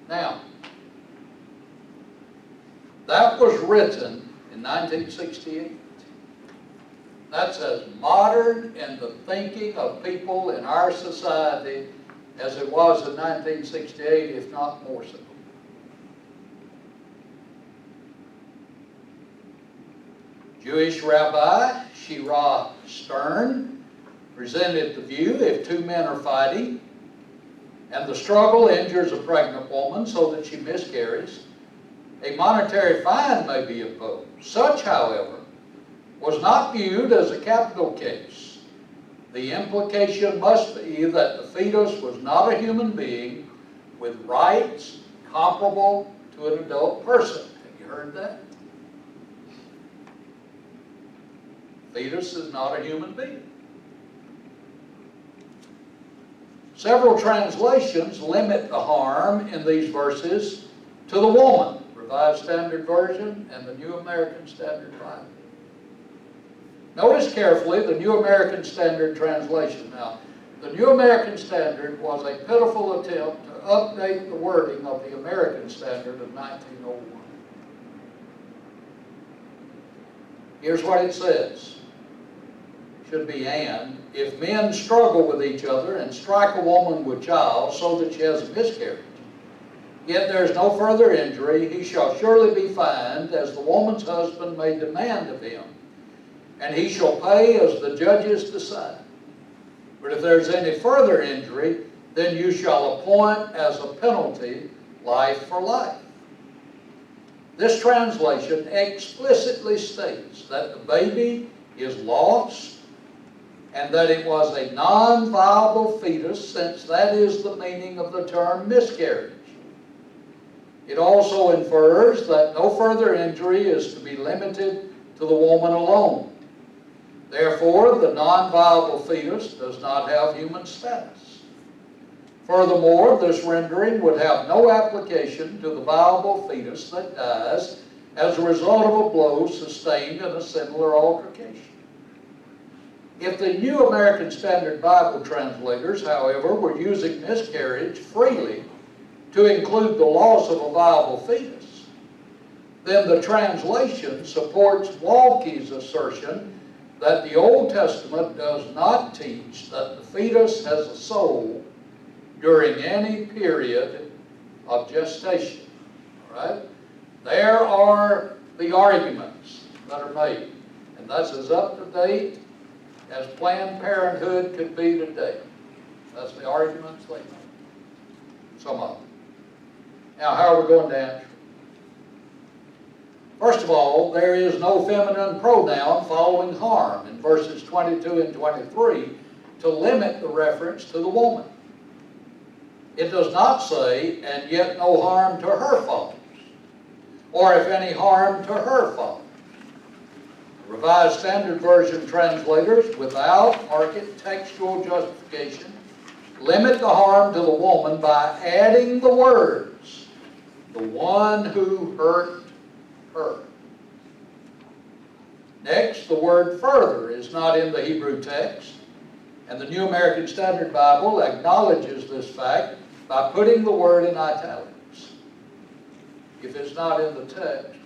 Now, that was written in 1968. That's as modern in the thinking of people in our society as it was in 1968, if not more so. Jewish Rabbi Shira Stern presented the view if two men are fighting and the struggle injures a pregnant woman so that she miscarries, a monetary fine may be imposed. Such, however, was not viewed as a capital case. The implication must be that the fetus was not a human being with rights comparable to an adult person. Have you heard that? Fetus is not a human being. Several translations limit the harm in these verses to the woman, Revised Standard Version and the New American Standard Bible. Notice carefully the New American Standard Translation. Now, the New American Standard was a pitiful attempt to update the wording of the American Standard of 1901. Here's what it says. Should be and. If men struggle with each other and strike a woman with child so that she has a miscarriage, yet there is no further injury, he shall surely be fined, as the woman's husband may demand of him, and he shall pay as the judges decide. But if there is any further injury, then you shall appoint as a penalty life for life. This translation explicitly states that the baby is lost and that it was a non-viable fetus, since that is the meaning of the term miscarriage. It also infers that no further injury is to be limited to the woman alone. Therefore, the non-viable fetus does not have human status. Furthermore, this rendering would have no application to the viable fetus that dies as a result of a blow sustained in a similar altercation. If the New American Standard Bible translators, however, were using miscarriage freely to include the loss of a viable fetus, then the translation supports Walke's assertion that the Old Testament does not teach that the fetus has a soul during any period of gestation. All right? There are the arguments that are made, and that's as up to date as Planned Parenthood could be today. That's the arguments they make. Some of them. Now, how are we going to answer? First of all, there is no feminine pronoun following harm in verses 22 and 23 to limit the reference to the woman. It does not say, and yet no harm to her fathers, or if any harm to her fathers. Revised Standard Version translators, without market textual justification, limit the harm to the woman by adding the words, the one who hurt her. Next, the word further is not in the Hebrew text, and the New American Standard Bible acknowledges this fact by putting the word in italics. If it's not in the text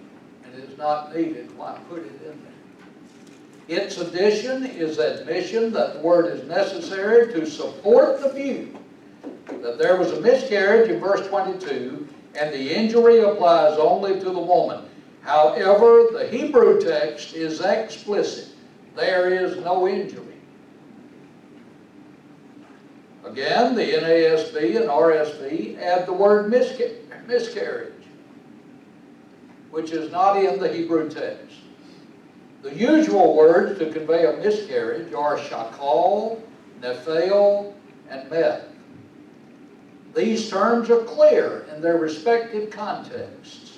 and it is not needed, why put it in there? Its addition is admission that the word is necessary to support the view that there was a miscarriage in verse 22 and the injury applies only to the woman. However, the Hebrew text is explicit. There is no injury. Again, the NASB and RSV add the word miscarriage, which is not in the Hebrew text. The usual words to convey a miscarriage are shakal, nephel, and meth. These terms are clear in their respective contexts.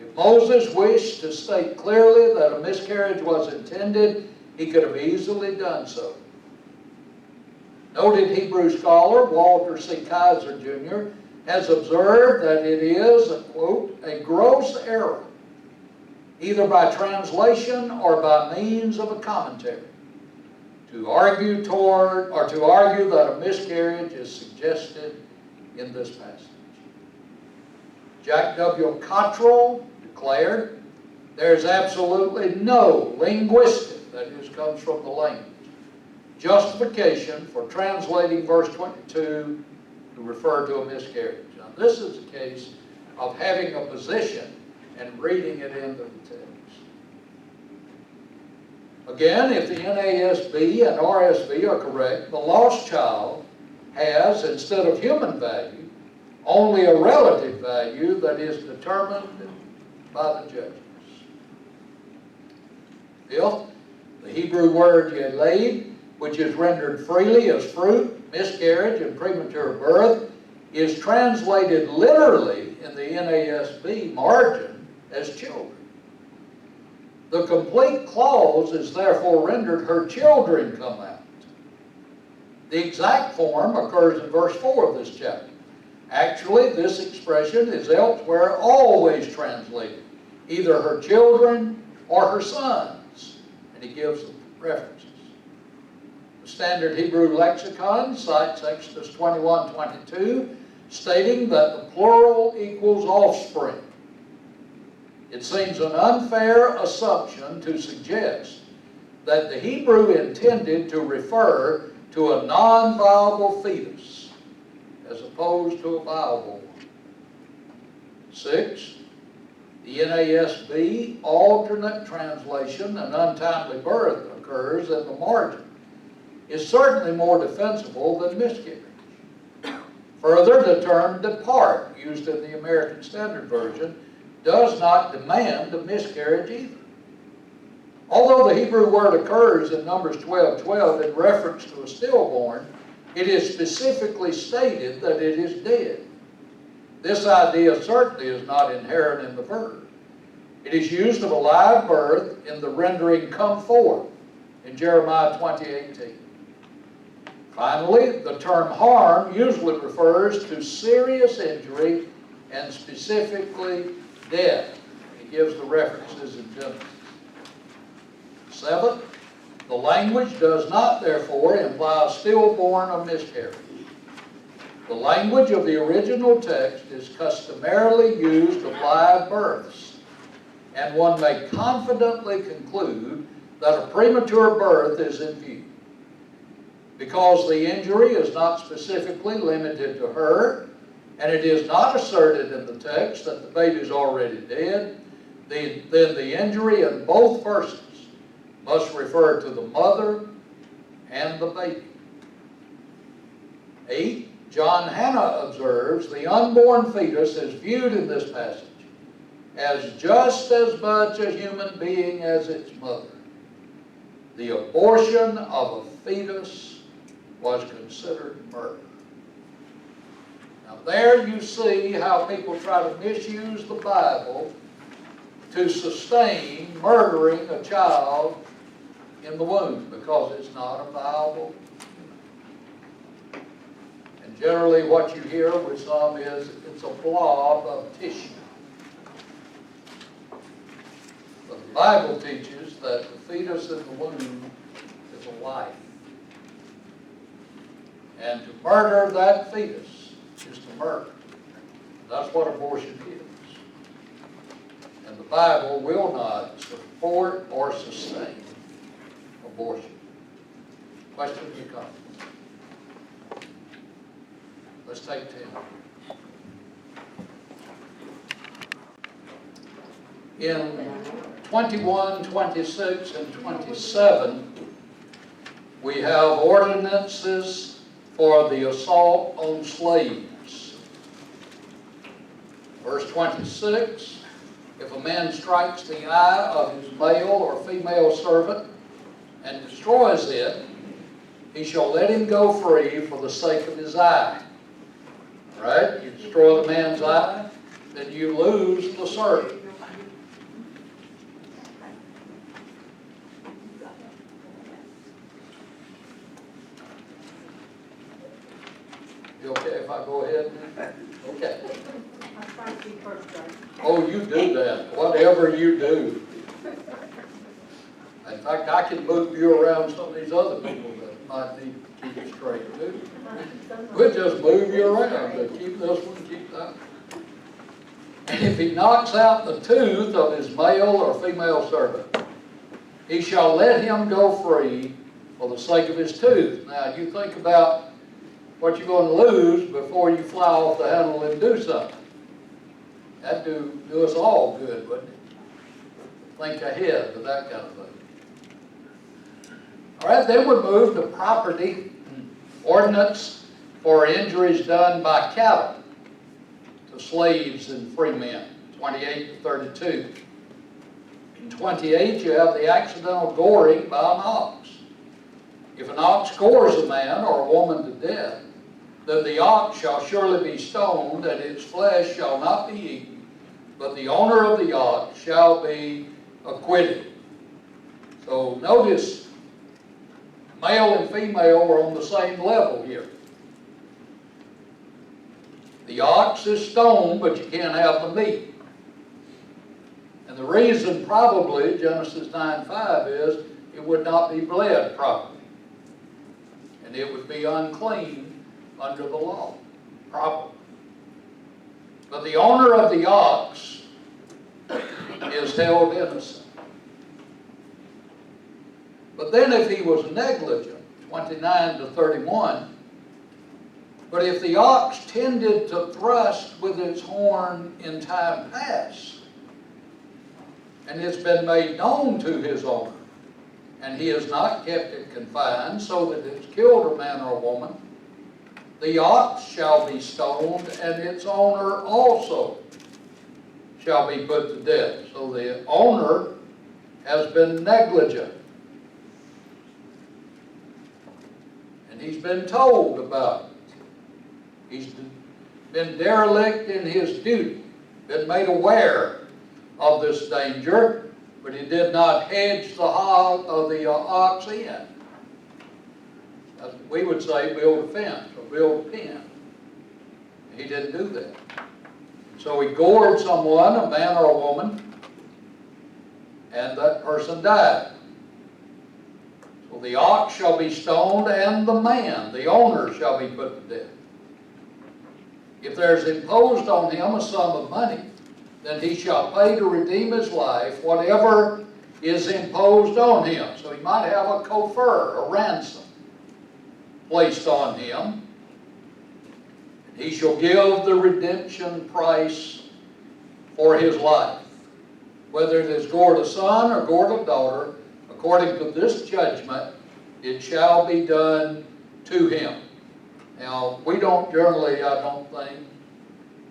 If Moses wished to state clearly that a miscarriage was intended, he could have easily done so. Noted Hebrew scholar Walter C. Kaiser, Jr. has observed that it is, quote, a gross error, either by translation or by means of a commentary, to argue that a miscarriage is suggested in this passage. Jack W. Cottrell declared, there's absolutely no linguistic, that is, comes from the language, justification for translating verse 22 to refer to a miscarriage. Now, this is a case of having a position and reading it into the text. Again, if the NASB and RSV are correct, the lost child has, instead of human value, only a relative value that is determined by the judges. Fifth, the Hebrew word yeled, which is rendered freely as fruit, miscarriage, and premature birth, is translated literally in the NASB margin as children. The complete clause is therefore rendered, her children come out. The exact form occurs in verse 4 of this chapter. Actually, this expression is elsewhere always translated, either her children or her sons, and he gives the references. The Standard Hebrew Lexicon cites Exodus 21:22, stating that the plural equals offspring. It seems an unfair assumption to suggest that the Hebrew intended to refer to a non-viable fetus as opposed to a viable one. 6, the NASB alternate translation, an untimely birth occurs in the margin, is certainly more defensible than miscarriage. Further, the term depart, used in the American Standard Version, does not demand a miscarriage either. Although the Hebrew word occurs in Numbers 12:12 in reference to a stillborn, it is specifically stated that it is dead. This idea certainly is not inherent in the verb. It is used of a live birth in the rendering come forth in Jeremiah 20:18. Finally, the term harm usually refers to serious injury and specifically death. He gives the references in Genesis. 7, the language does not therefore imply a stillborn or miscarriage. The language of the original text is customarily used of live births, and one may confidently conclude that a premature birth is in view. Because the injury is not specifically limited to her, and it is not asserted in the text that the baby is already dead, then the injury in both verses must refer to the mother and the baby. 8, John Hannah observes the unborn fetus is viewed in this passage as just as much a human being as its mother. The abortion of a fetus was considered murder. Now there you see how people try to misuse the Bible to sustain murdering a child in the womb because it's not a viable human. And generally what you hear with some is it's a blob of tissue. But the Bible teaches that the fetus in the womb is a life. And to murder that fetus is to murder. That's what abortion is. And the Bible will not support or sustain abortion. Questions or comments? Let's take 10. In 21, 26, and 27, we have ordinances for the assault on slaves. Verse 26, if a man strikes the eye of his male or female servant and destroys it, he shall let him go free for the sake of his eye. Right? You destroy the man's eye, then you lose the servant. You okay if I go ahead? Okay. Oh, you do that. Whatever you do. In fact, I can move you around some of these other people that might need to keep it straight too. We'll just move you around to keep this one, keep that one. And if he knocks out the tooth of his male or female servant, he shall let him go free for the sake of his tooth. Now, you think about what you're going to lose before you fly off the handle and do something. That'd do us all good, wouldn't it? Think ahead to that kind of thing. All right, then we move to property ordinance for injuries done by cattle to slaves and free men, 28 to 32. In 28, you have the accidental goring by an ox. If an ox gores a man or a woman to death, then the ox shall surely be stoned, and its flesh shall not be eaten, but the owner of the ox shall be acquitted. So notice, male and female are on the same level here. The ox is stoned, but you can't have the meat. And the reason probably, Genesis 9:5, is it would not be bled properly. And it would be unclean under the law, probably. But the owner of the ox is held innocent. But then if he was negligent, 29 to 31, but if the ox tended to thrust with its horn in time past, and it's been made known to his owner, and he has not kept it confined, so that it's killed a man or a woman, the ox shall be stoned, and its owner also shall be put to death. So the owner has been negligent. And he's been told about it. He's been derelict in his duty, been made aware of this danger, but he did not hedge the hog of the ox in. As we would say, build a fence or build a pen. He didn't do that. So he gored someone, a man or a woman, and that person died. So the ox shall be stoned, and the man, the owner, shall be put to death. If there's imposed on him a sum of money, then he shall pay to redeem his life whatever is imposed on him. So he might have a cofer, a ransom, placed on him. He shall give the redemption price for his life. Whether it is gored a son or gored a daughter, according to this judgment, it shall be done to him. Now, we don't generally, I don't think,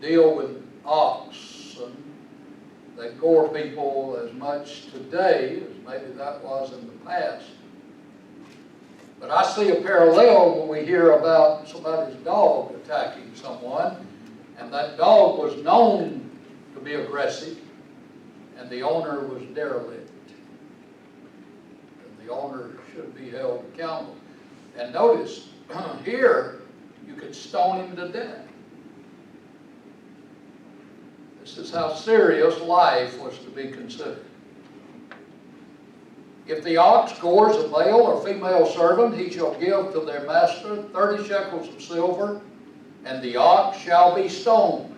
deal with oxen that gore people as much today as maybe that was in the past. But I see a parallel when we hear about somebody's dog attacking someone, and that dog was known to be aggressive, and the owner was derelict. And the owner should be held accountable. And notice, here, you could stone him to death. This is how serious life was to be considered. If the ox gores a male or female servant, he shall give to their master 30 shekels of silver, and the ox shall be stoned.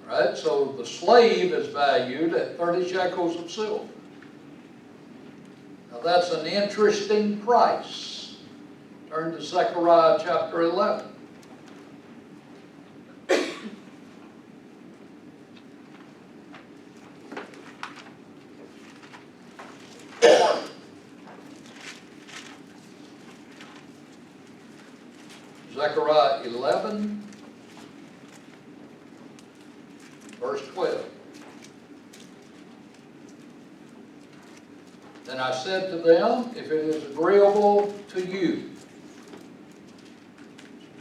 All right, so the slave is valued at 30 shekels of silver. Now that's an interesting price. Turn to Zechariah chapter 11. Zechariah 11, verse 12. Then I said to them, if it is agreeable to you,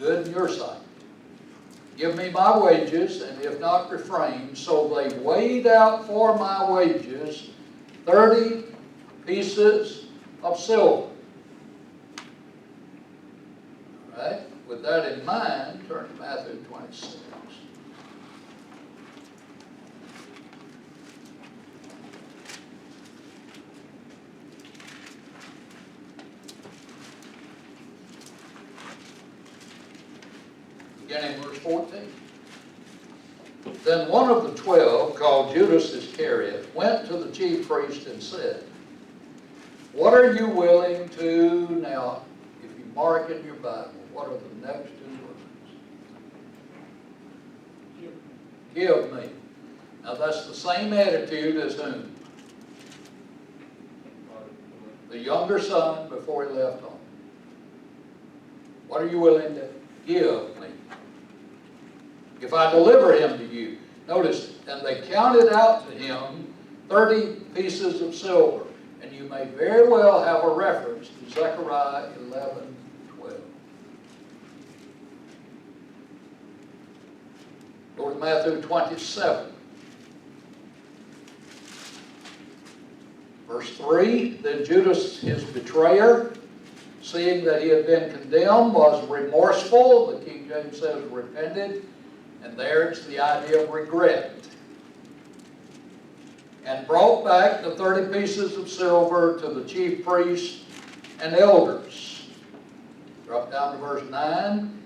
good in your sight, give me my wages, and if not, refrain. So they weighed out for my wages 30 pieces of silver. All right? With that in mind, turn to Matthew 26. Beginning verse 14. Then one of the 12, called Judas Iscariot, went to the chief priest and said, what are you willing to, now, if you mark in your Bible, what are the next two words? Give me. Now that's the same attitude as whom? The younger son before he left home. What are you willing to give me? If I deliver him to you. Notice, and they counted out to him 30 pieces of silver. And you may very well have a reference to Zechariah 11:12. Go to Matthew 27. Verse 3, then Judas, his betrayer, seeing that he had been condemned, was remorseful. The King James says repented. And there's the idea of regret. And brought back the 30 pieces of silver to the chief priests and elders. Drop down to verse 9.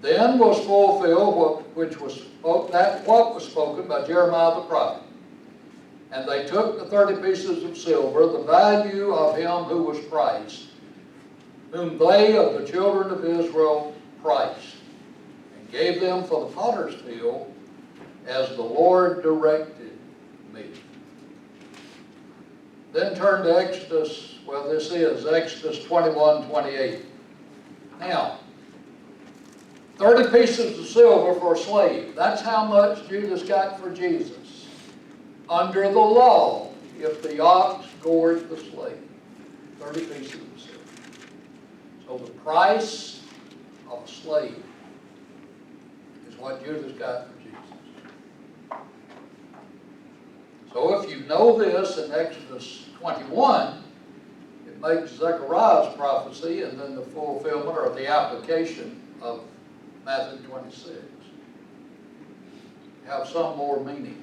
Then was fulfilled what was spoken by Jeremiah the prophet. And they took the 30 pieces of silver, the value of him who was priced, whom they of the children of Israel priced, and gave them for the potter's field, as the Lord directed me. Then turn to Exodus, this is Exodus 21:28. Now, 30 pieces of silver for a slave. That's how much Judas got for Jesus. Under the law, if the ox gored the slave, 30 pieces of silver. So the price of a slave is what Judas got for Jesus. So if you know this in Exodus 21, it makes Zechariah's prophecy and then the fulfillment or the application of Matthew 26 have some more meaning to it.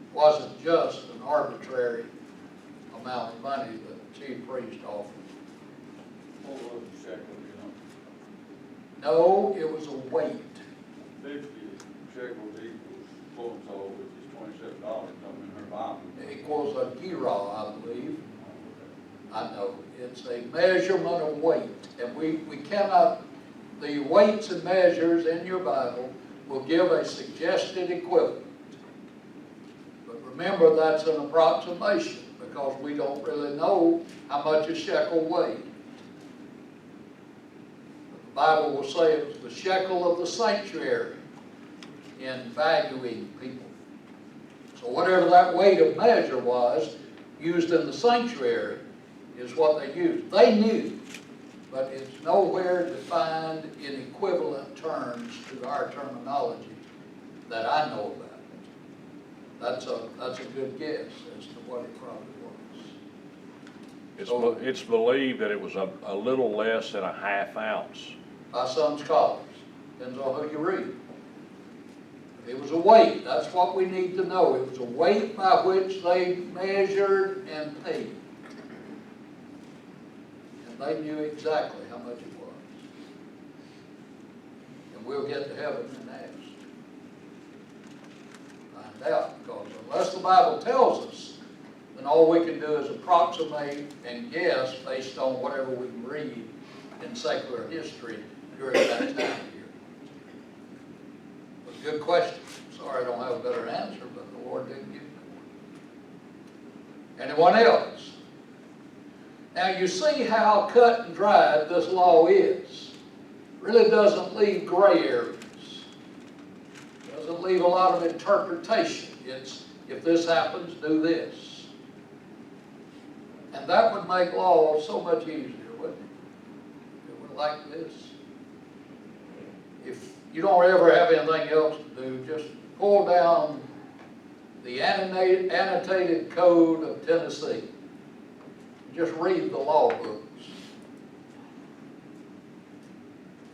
It wasn't just an arbitrary amount of money that the chief priest offered. What was the shekel, No, it was a weight. 50 shekels equals so-and-so, which is $27 coming in her Bible. It equals a girah, I believe. I know. It's a measurement of weight. And we cannot, the weights and measures in your Bible will give a suggested equivalent. But remember, that's an approximation because we don't really know how much a shekel weighed. The Bible will say it was the shekel of the sanctuary in valuing people. So whatever that weight of measure was used in the sanctuary is what they used. They knew, but it's nowhere defined in equivalent terms to our terminology that I know about. That's a good guess as to what it probably was. It's believed that it was a little less than a half ounce. By some scholars. Depends on who you read. It was a weight. That's what we need to know. It was a weight by which they measured and paid. And they knew exactly how much it was. And we'll get to heaven and ask. Find out, because unless the Bible tells us, then all we can do is approximate and guess based on whatever we can read in secular history during that time period. But good question. Sorry I don't have a better answer, but the Lord didn't give me one. Anyone else? Now you see how cut and dried this law is. Really doesn't leave gray areas. Doesn't leave a lot of interpretation. It's, if this happens, do this. And that would make law so much easier, wouldn't it? It would like this. If you don't ever have anything else to do, just pull down the annotated code of Tennessee. Just read the law books.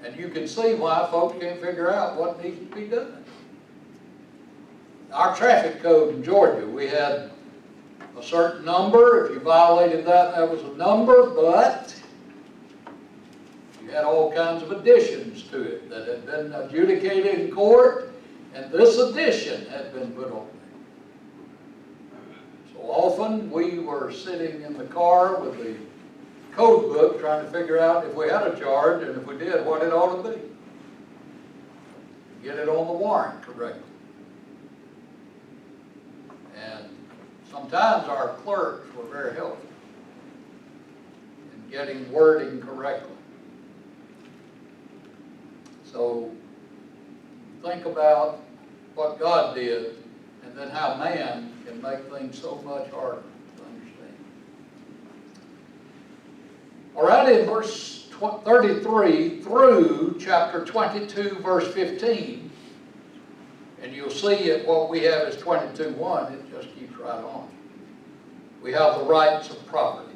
And you can see why folks can't figure out what needs to be done. Our traffic code in Georgia, we had a certain number. If you violated that, that was a number, but you had all kinds of additions to it that had been adjudicated in court, and this addition had been put on there. So often we were sitting in the car with the code book trying to figure out if we had a charge, and if we did, what it ought to be. Get it on the warrant correctly. And sometimes our clerks were very helpful in getting wording correctly. So think about what God did and then how man can make things so much harder to understand. All right, in verse 33 through chapter 22, verse 15, and you'll see it, what we have is 22:1, it just keeps right on. We have the rights of property.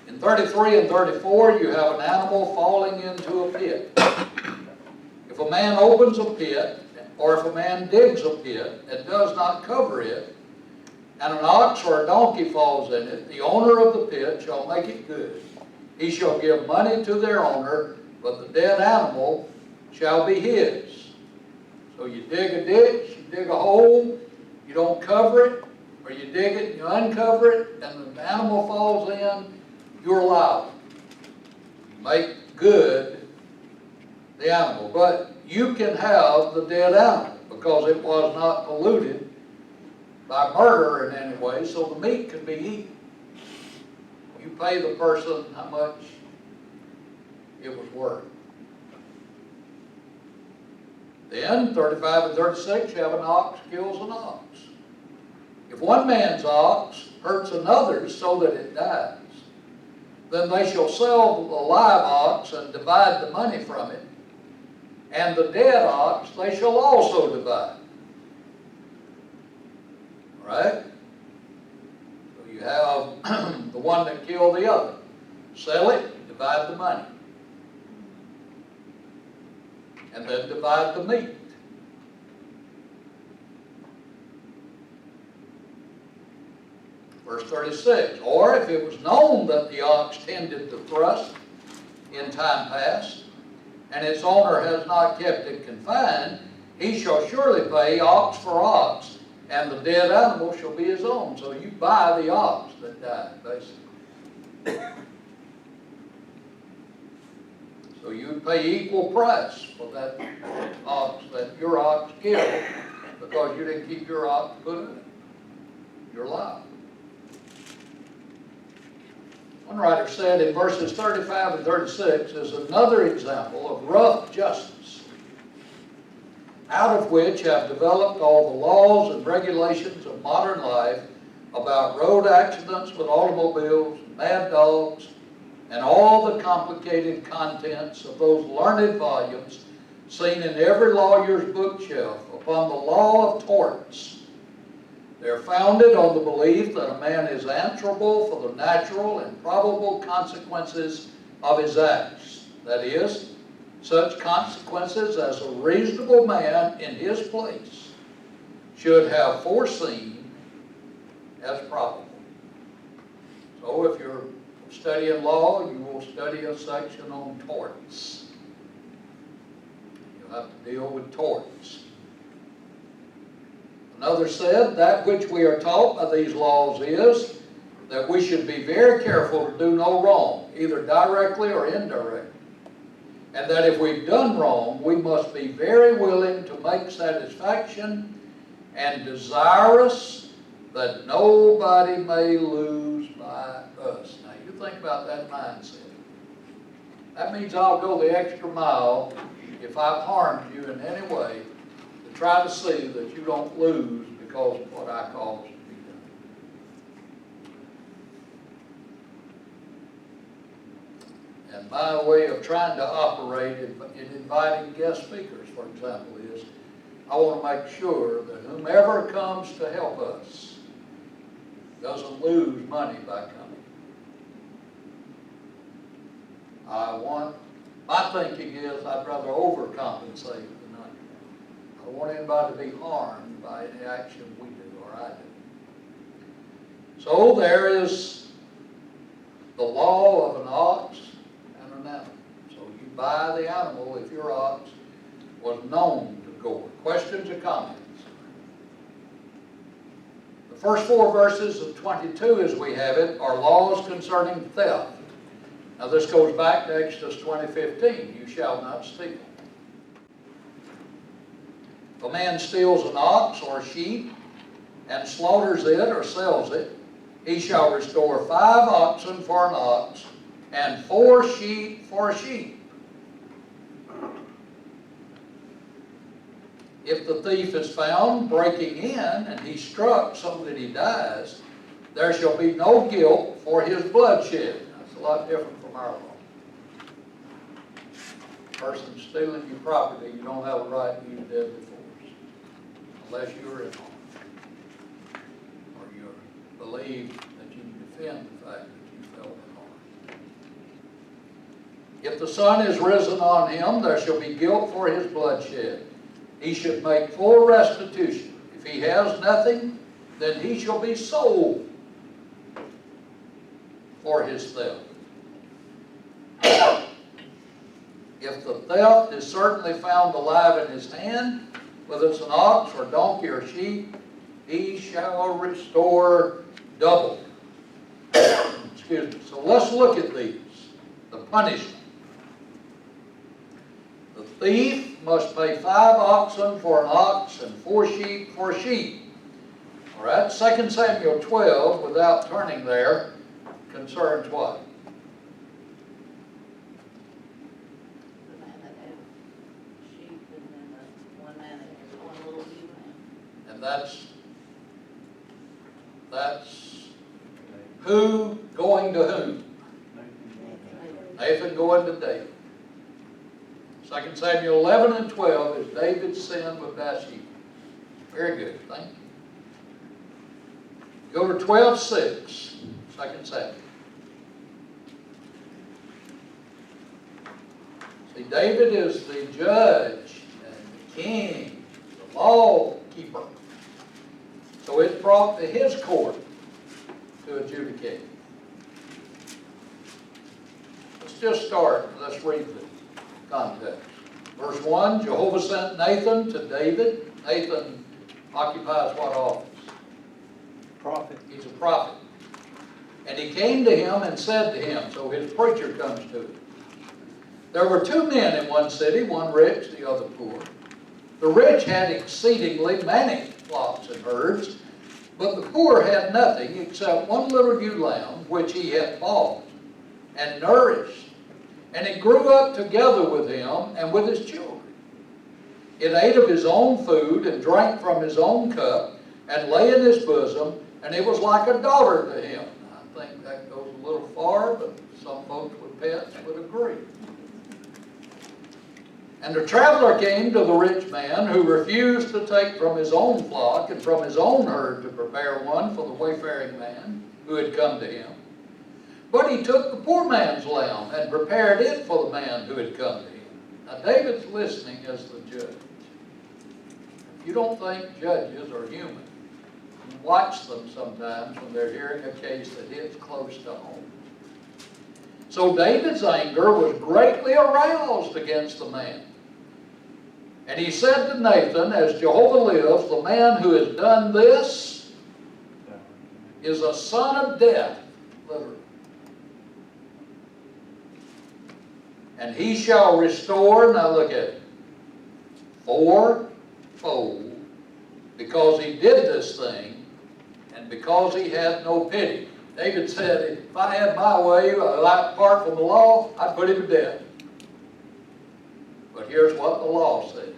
In 33 and 34, you have an animal falling into a pit. If a man opens a pit, or if a man digs a pit and does not cover it, and an ox or a donkey falls in it, the owner of the pit shall make it good, he shall give money to their owner, but the dead animal shall be his. So you dig a ditch, you dig a hole, you don't cover it, or you dig it and you uncover it, and the animal falls in, you're liable. Make good the animal. But you can have the dead animal because it was not polluted by murder in any way, so the meat can be eaten. You pay the person how much it was worth. Then, 35 and 36, you have an ox kills an ox. If one man's ox hurts another's so that it dies, then they shall sell the live ox and divide the money from it, and the dead ox they shall also divide. All right? So you have the one that killed the other. Sell it, divide the money. And then divide the meat. Verse 36, or if it was known that the ox tended the thrust in time past, and its owner has not kept it confined, he shall surely pay ox for ox, and the dead animal shall be his own. So you buy the ox that died, basically. So you would pay equal price for that ox that your ox killed, because you didn't keep your ox put in it. You're liable. One writer said in verses 35 and 36 is another example of rough justice, out of which have developed all the laws and regulations of modern life about road accidents with automobiles, mad dogs, and all the complicated contents of those learned volumes seen in every lawyer's bookshelf upon the law of torts. They're founded on the belief that a man is answerable for the natural and probable consequences of his acts. That is, such consequences as a reasonable man in his place should have foreseen as probable. So if you're studying law, you will study a section on torts. You'll have to deal with torts. Another said, that which we are taught by these laws is that we should be very careful to do no wrong, either directly or indirectly. And that if we've done wrong, we must be very willing to make satisfaction and desirous that nobody may lose by us. Now you think about that mindset. That means I'll go the extra mile if I've harmed you in any way, to try to see that you don't lose because of what I caused to be done. And my way of trying to operate in inviting guest speakers, for example, is I want to make sure that whomever comes to help us doesn't lose money by coming. My thinking is I'd rather overcompensate than under. I don't want anybody to be harmed by any action we do or I do. So there is the law of an ox and an animal. So you buy the animal if your ox was known to gore. Questions or comments? The first 4 verses of 22, as we have it, are laws concerning theft. Now this goes back to Exodus 20:15. You shall not steal. If a man steals an ox or a sheep and slaughters it or sells it, he shall restore 5 oxen for an ox and 4 sheep for a sheep. If the thief is found breaking in and he struck so that he dies, there shall be no guilt for his bloodshed. That's a lot different from our law. Person stealing your property, you don't have a right to use deadly force unless you're in harm or you believe that you defend the fact that you fell in harm. If the sun is risen on him, there shall be guilt for his bloodshed. He should make full restitution. If he has nothing, then he shall be sold for his theft. if the theft is certainly found alive in his hand, whether it's an ox or donkey or sheep, he shall restore double. Excuse me. So let's look at these. The punishment. The thief must pay 5 oxen for an ox and 4 sheep for a sheep. All right, 2 Samuel 12, without turning there, concerns what? The man that had sheep and then the one man that had one little ewe lamb. And that's who going to whom? Nathan going to David. 2 Samuel 11 and 12 is David's sin with Bathsheba. Very good, thank you. Go to 12:6, 2 Samuel. See, David is the judge and the king, the law keeper. So it's brought to his court to adjudicate. Let's just start. Let's read the context. Verse 1, Jehovah sent Nathan to David. Nathan occupies what office? Prophet. He's a prophet. And he came to him and said to him, so his preacher comes to him. There were 2 men in one city, one rich, the other poor. The rich had exceedingly many flocks and herds, but the poor had nothing except one little ewe lamb, which he had bought and nourished. And it grew up together with him and with his children. It ate of his own food and drank from his own cup and lay in his bosom, and it was like a daughter to him. I think that goes a little far, but some folks with pets would agree. And the traveler came to the rich man, who refused to take from his own flock and from his own herd to prepare one for the wayfaring man who had come to him. But he took the poor man's lamb and prepared it for the man who had come to him. Now David's listening as the judge. If you don't think judges are human, you watch them sometimes when they're hearing a case that hits close to home. So David's anger was greatly aroused against the man. And he said to Nathan, as Jehovah lives, the man who has done this is a son of death, literally. And he shall restore, now look at it, 4-fold, because he did this thing, and because he had no pity. David said, if I had my way, apart from the law, I'd put him to death. But here's what the law says.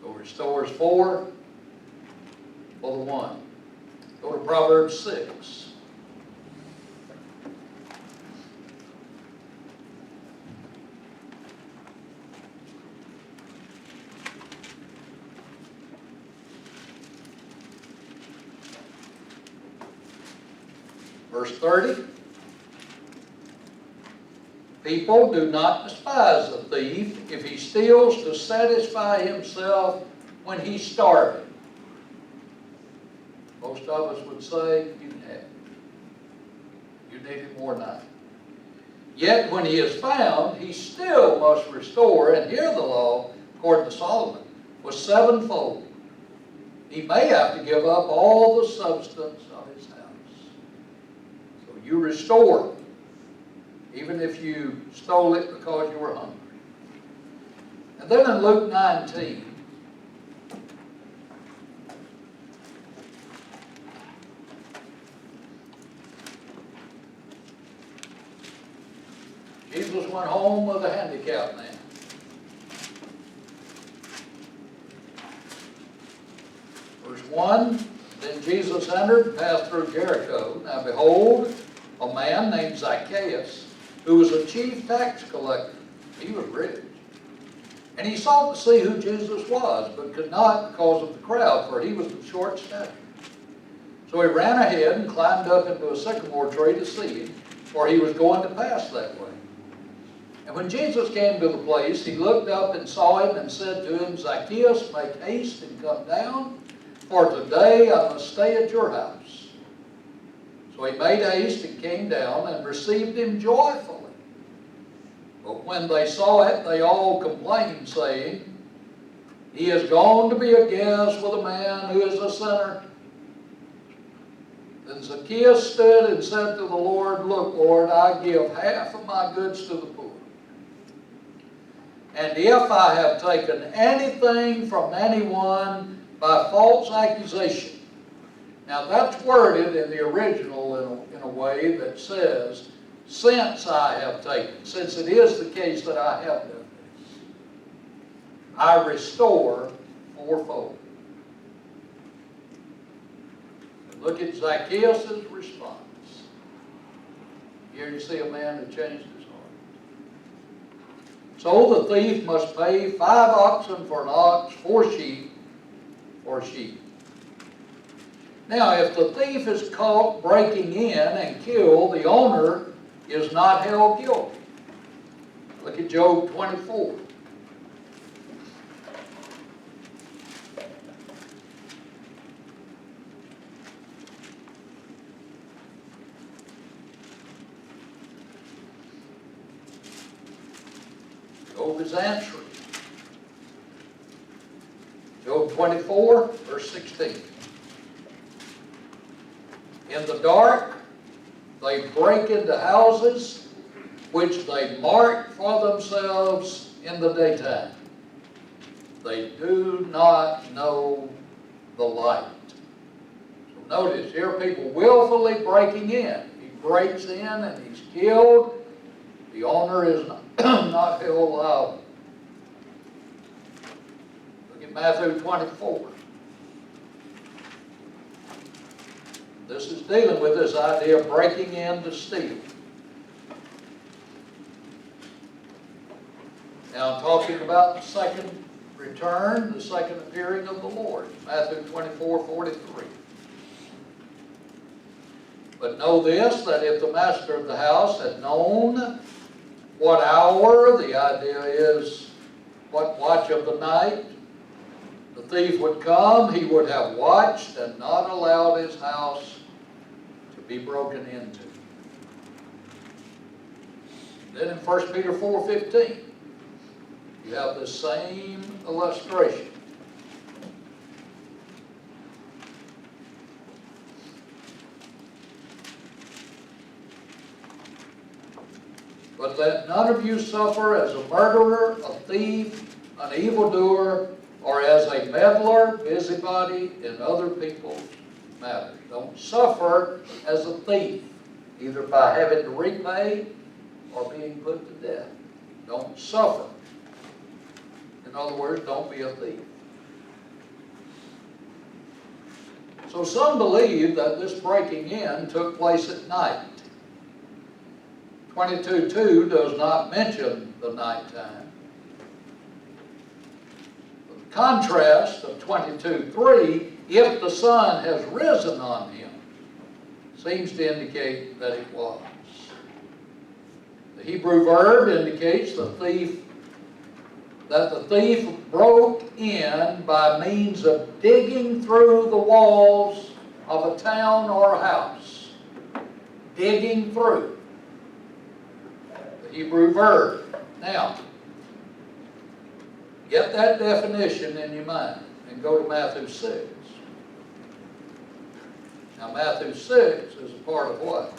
So restores 4 for the 1. Go to Proverbs 6. Verse 30, people do not despise the thief if he steals to satisfy himself when he's starving. Most of us would say, you can have it. You need it more than I. Yet when he is found, he still must restore, and here the law, according to Solomon, was 7-fold. He may have to give up all the substance of his house. You restore, even if you stole it because you were hungry. And then in Luke 19, Jesus went home with a handicapped man. Verse 1, then Jesus entered and passed through Jericho. Now behold, a man named Zacchaeus, who was a chief tax collector. He was rich. And he sought to see who Jesus was, but could not because of the crowd, for he was of short stature. So he ran ahead and climbed up into a sycamore tree to see him, for he was going to pass that way. And when Jesus came to the place, he looked up and saw him and said to him, Zacchaeus, make haste and come down, for today I must stay at your house. So he made haste and came down and received him joyfully. But when they saw it, they all complained, saying, He is gone to be a guest with a man who is a sinner. Then Zacchaeus stood and said to the Lord, Look, Lord, I give half of my goods to the poor. And if I have taken anything from anyone by false accusation. Now that's worded in the original in a way that says, since I have taken, since it is the case that I have done this, I restore fourfold. Look at Zacchaeus' response. Here you see a man who changed his heart. So the thief must pay 5 oxen for an ox, 4 sheep for a sheep. Now, if the thief is caught breaking in and killed, the owner is not held guilty. Look at Job 24. Job is answering. Job 24, verse 16. In the dark, they break into houses which they mark for themselves in the daytime. They do not know the light. So notice here people willfully breaking in. He breaks in and he's killed. The owner is not held liable. Look at Matthew 24. This is dealing with this idea of breaking in to steal. Now I'm talking about the second return, the second appearing of the Lord. Matthew 24:43. But know this, that if the master of the house had known what hour, the idea is what watch of the night, the thief would come, he would have watched and not allowed his house to be broken into. Then in 1 Peter 4:15, you have the same illustration. But let none of you suffer as a murderer, a thief, an evildoer, or as a meddler, busybody in other people's matters. Don't suffer as a thief, either by having to repay or being put to death. Don't suffer. In other words, don't be a thief. So some believe that this breaking in took place at night. 22:2 does not mention the nighttime. The contrast of 22:3, if the sun has risen on him, seems to indicate that it was. The Hebrew verb indicates that the thief broke in by means of digging through the walls of a town or a house. Digging through. Hebrew verb. Now, get that definition in your mind and go to Matthew 6. Now, Matthew 6 is a part of what?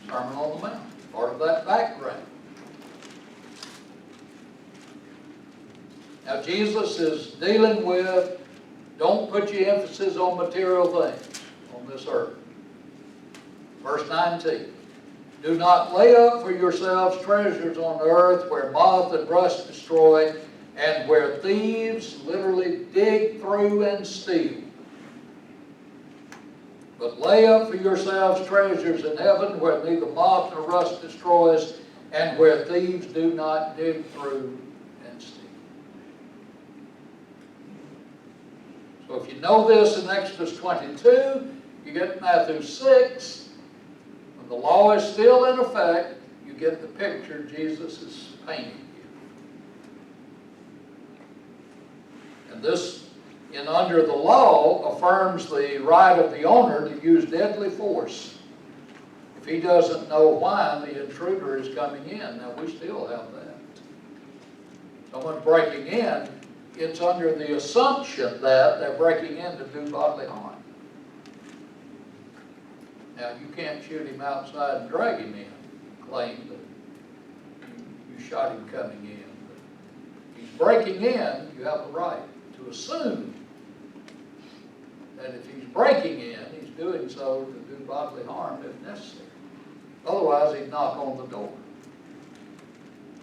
Sermon on the Mount. Part of that background. Now, Jesus is dealing with, don't put your emphasis on material things on this earth. Verse 19. Do not lay up for yourselves treasures on earth where moth and rust destroy and where thieves literally dig through and steal. But lay up for yourselves treasures in heaven where neither moth nor rust destroys and where thieves do not dig through and steal. So if you know this in Exodus 22, you get Matthew 6. The law is still in effect. You get the picture Jesus is painting you. And this, under the law, affirms the right of the owner to use deadly force If he doesn't know why the intruder is coming in, now we still have that. Someone's breaking in, it's under the assumption that they're breaking in to do bodily harm. Now, you can't shoot him outside and drag him in, claim that you shot him coming in. But he's breaking in, you have the right to assume that if he's breaking in, he's doing so to do bodily harm if necessary. Otherwise, he'd knock on the door.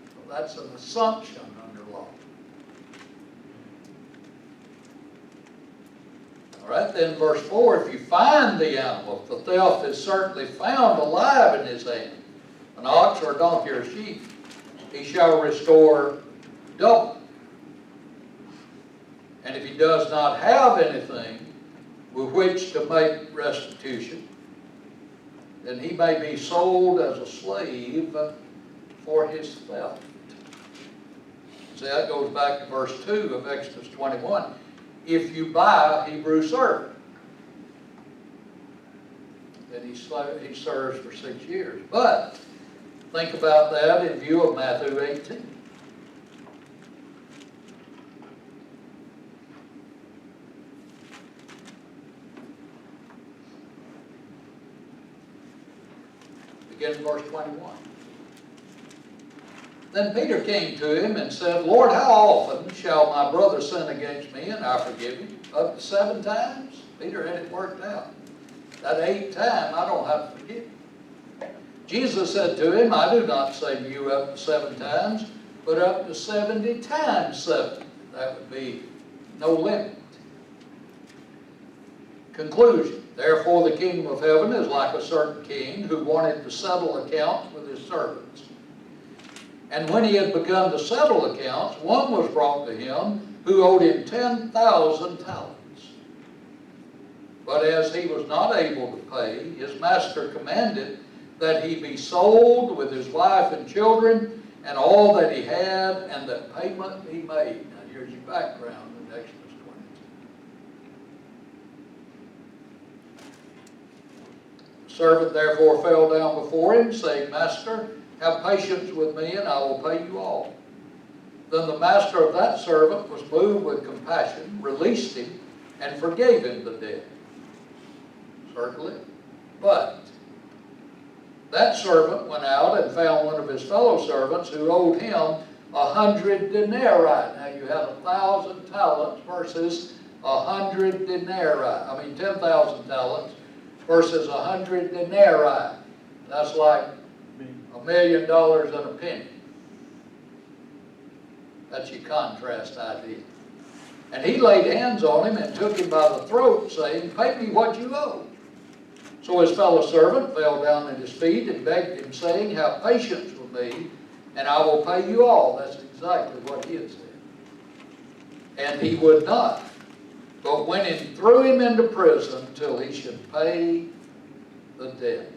So that's an assumption under law. All right, then verse 4, if you find the animal, if the theft is certainly found alive in his hand, an ox or a donkey or a sheep, he shall restore double. And if he does not have anything with which to make restitution, then he may be sold as a slave for his theft. See, that goes back to verse 2 of Exodus 21. If you buy a Hebrew servant, then he serves for 6 years. But think about that in view of Matthew 18. Begin in verse 21. Then Peter came to him and said, Lord, how often shall my brother sin against me and I forgive him? Up to 7 times? Peter had it worked out. That 8th time, I don't have to forgive him. Jesus said to him, I do not say to you up to 7 times, but up to 70 times 7. That would be no limit. Conclusion. Therefore the kingdom of heaven is like a certain king who wanted to settle accounts with his servants. And when he had begun to settle accounts, one was brought to him who owed him 10,000 talents. But as he was not able to pay, his master commanded that he be sold with his wife and children and all that he had, and that payment be made. Now here's your background in Exodus 22. The servant therefore fell down before him, saying, Master, have patience with me, and I will pay you all. Then the master of that servant was moved with compassion, released him, and forgave him the debt. Circle it. But that servant went out and found one of his fellow servants who owed him 100 denarii. Now you have 1,000 talents versus 100 denarii. 10,000 talents versus 100 denarii. That's like $1 million and a penny. That's your contrast idea. And he laid hands on him and took him by the throat, saying, Pay me what you owe. So his fellow servant fell down at his feet and begged him, saying, Have patience with me, and I will pay you all. That's exactly what he had said. And he would not, but went and threw him into prison till he should pay the debt.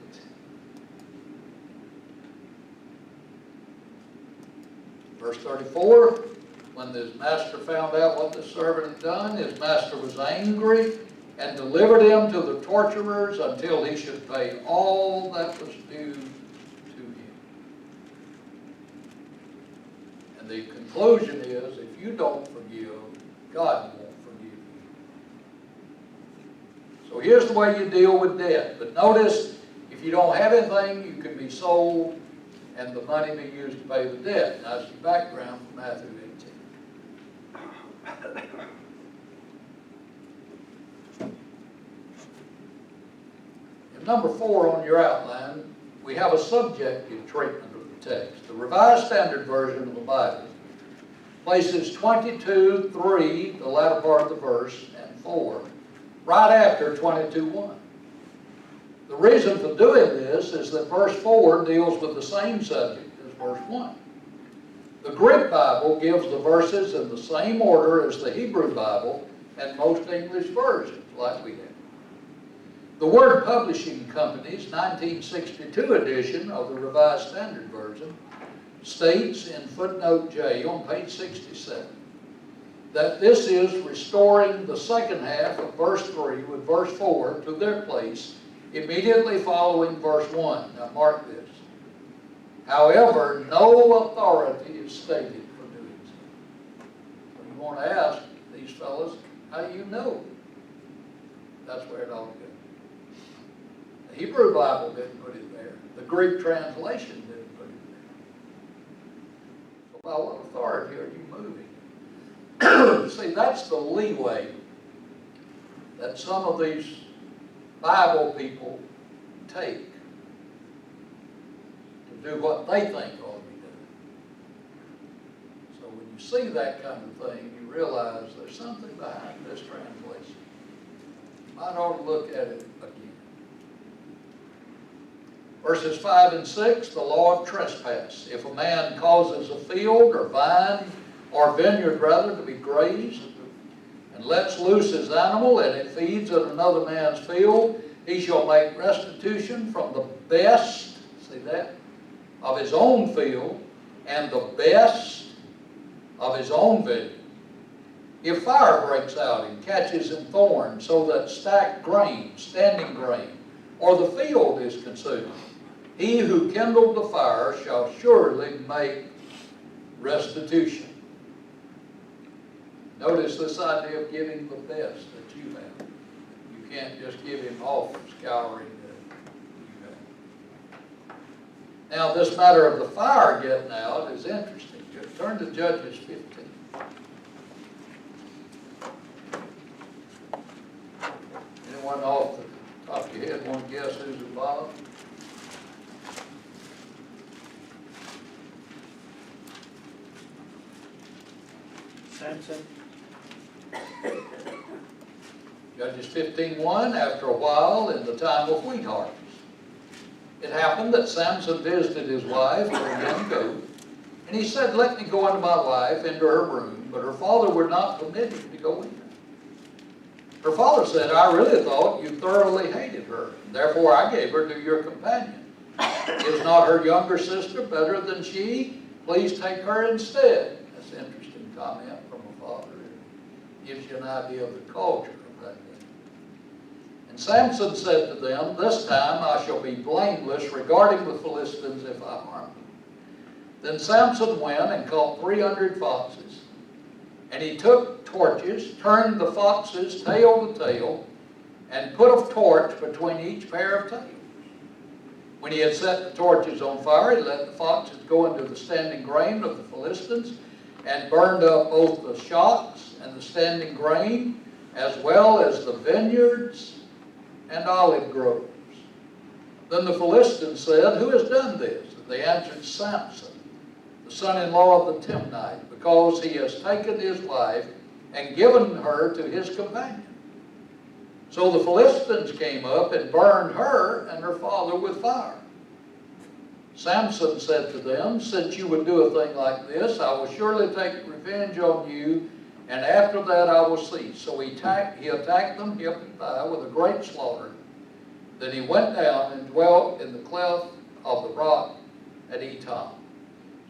Verse 34, when his master found out what the servant had done, his master was angry and delivered him to the torturers until he should pay all that was due to him. And the conclusion is, if you don't forgive, God won't forgive you. So here's the way you deal with debt. But notice, if you don't have anything, you can be sold and the money be used to pay the debt. Now, that's your background from Matthew 18. In number 4 on your outline, we have a subjective treatment of the text. The Revised Standard Version of the Bible places 22:3, the latter part of the verse, and 4, right after 22:1. The reason for doing this is that verse 4 deals with the same subject as verse 1. The Greek Bible gives the verses in the same order as the Hebrew Bible and most English versions, like we have. The Word Publishing Company's 1962 edition of the Revised Standard Version states in footnote J on page 67 that this is restoring the second half of verse 3 with verse 4 to their place immediately following verse 1. Now mark this. However, no authority is stated for doing so. So you want to ask these fellows, how do you know? That's where it all goes. The Hebrew Bible didn't put it there. The Greek translation didn't put it there. So by what authority are you moving? See, that's the leeway that some of these Bible people take to do what they think ought to be done. So when you see that kind of thing, you realize there's something behind this translation. You might ought to look at it again. Verses 5 and 6, the law of trespass. If a man causes a field or vine or vineyard rather to be grazed, and lets loose his animal, and it feeds in another man's field, he shall make restitution from the best, see that, of his own field, and the best of his own vineyard. If fire breaks out and catches in thorns, so that stacked grain, standing grain, or the field is consumed, he who kindled the fire shall surely make restitution. Notice this idea of giving the best that you have. You can't just give him off scouring that you have. Now, this matter of the fire getting out is interesting. Turn to Judges 15. Anyone off the top of your head want to guess who's involved? Samson. Judges 15:1, after a while, in the time of wheat harvest, it happened that Samson visited his wife with a young goat, and he said, "Let me go unto my wife into her room," but her father would not permit him to go in. Her father said, "I really thought you thoroughly hated her, and therefore I gave her to your companion. Is not her younger sister better than she? Please take her instead." That's an interesting comment from a father. It gives you an idea of the culture of that day. And Samson said to them, "This time I shall be blameless regarding the Philistines if I harm them." Then Samson went and caught 300 foxes. And he took torches, turned the foxes tail to tail, and put a torch between each pair of tails. When he had set the torches on fire, he let the foxes go into the standing grain of the Philistines, and burned up both the shocks and the standing grain, as well as the vineyards and olive groves. Then the Philistines said, "Who has done this?" And they answered, "Samson, the son-in-law of the Timnite, because he has taken his wife and given her to his companion." So the Philistines came up and burned her and her father with fire. Samson said to them, "Since you would do a thing like this, I will surely take revenge on you, and after that I will cease." So he attacked them hip and thigh with a great slaughter. Then he went down and dwelt in the cleft of the rock at Etam.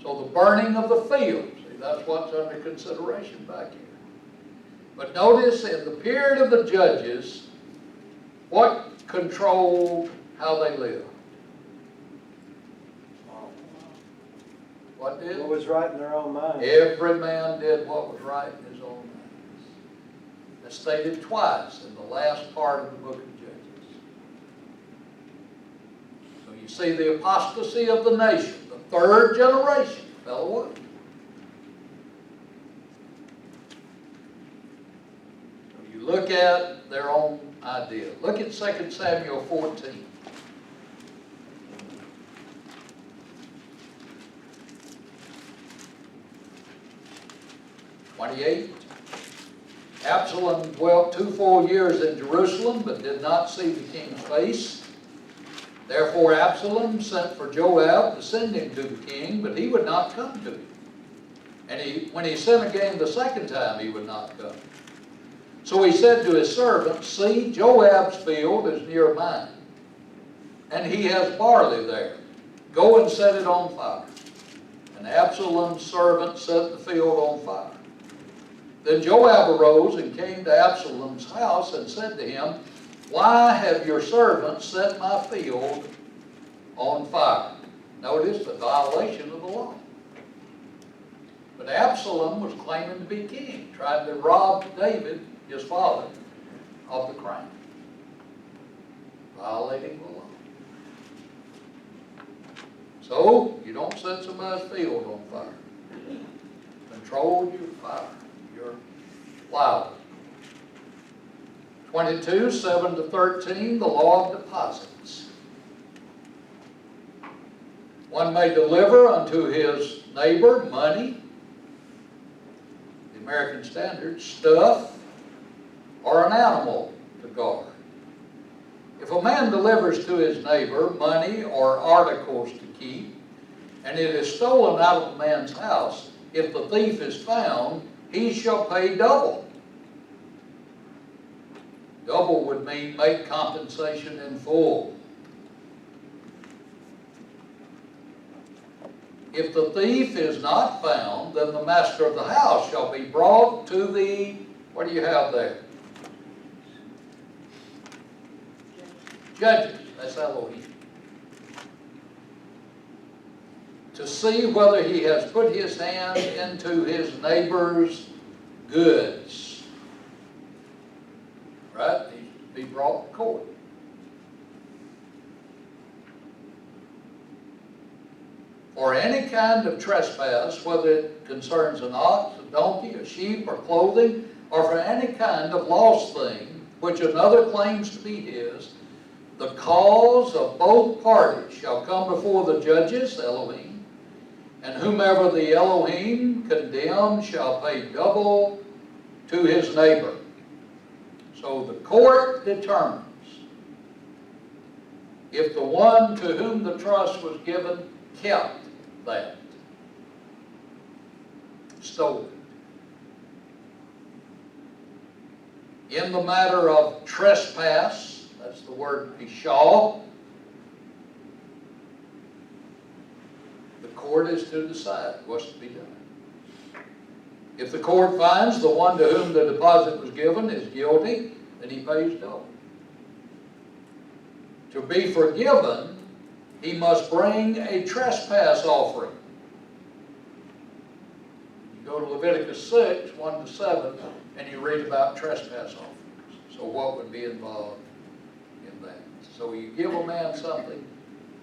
So the burning of the field, see, that's what's under consideration back here. But notice in the period of the judges, what controlled how they lived? What did? What was right in their own mind. Every man did what was right in his own mind. That's stated twice in the last part of the book of Judges. So you see the apostasy of the nation, the third generation fell away. So you look at their own idea. Look at 2 Samuel 14. Absalom dwelt 2 full years in Jerusalem, but did not see the king's face. Therefore Absalom sent for Joab to send him to the king, but he would not come to him. And when he sent again the second time, he would not come. So he said to his servant, "See, Joab's field is near mine, and he has barley there. Go and set it on fire." And Absalom's servant set the field on fire. Then Joab arose and came to Absalom's house and said to him, Why have your servants set my field on fire? Notice the violation of the law. But Absalom was claiming to be king, trying to rob David, his father, of the crown. Violating the law. So, you don't set somebody's field on fire. Control your fire, your flower. 22, 7 to 13, the law of deposits. One may deliver unto his neighbor money, the American Standard, stuff, or an animal to guard. If a man delivers to his neighbor money or articles to keep, and it is stolen out of the man's house, if the thief is found, he shall pay double. Double would mean make compensation in full. If the thief is not found, then the master of the house shall be brought to the, what do you have there? Judges, that's Elohim. To see whether he has put his hand into his neighbor's goods. Right? He should be brought to court. For any kind of trespass, whether it concerns an ox, a donkey, a sheep, or clothing, or for any kind of lost thing which another claims to be his, the cause of both parties shall come before the judges, Elohim, and whomever the Elohim condemns shall pay double to his neighbor. So the court determines if the one to whom the trust was given kept that, stole it. In the matter of trespass, that's the word pishal, the court is to decide what's to be done. If the court finds the one to whom the deposit was given is guilty, then he pays double. To be forgiven, he must bring a trespass offering. You go to Leviticus 6, 1 to 7, and you read about trespass offerings. So what would be involved in that? So you give a man something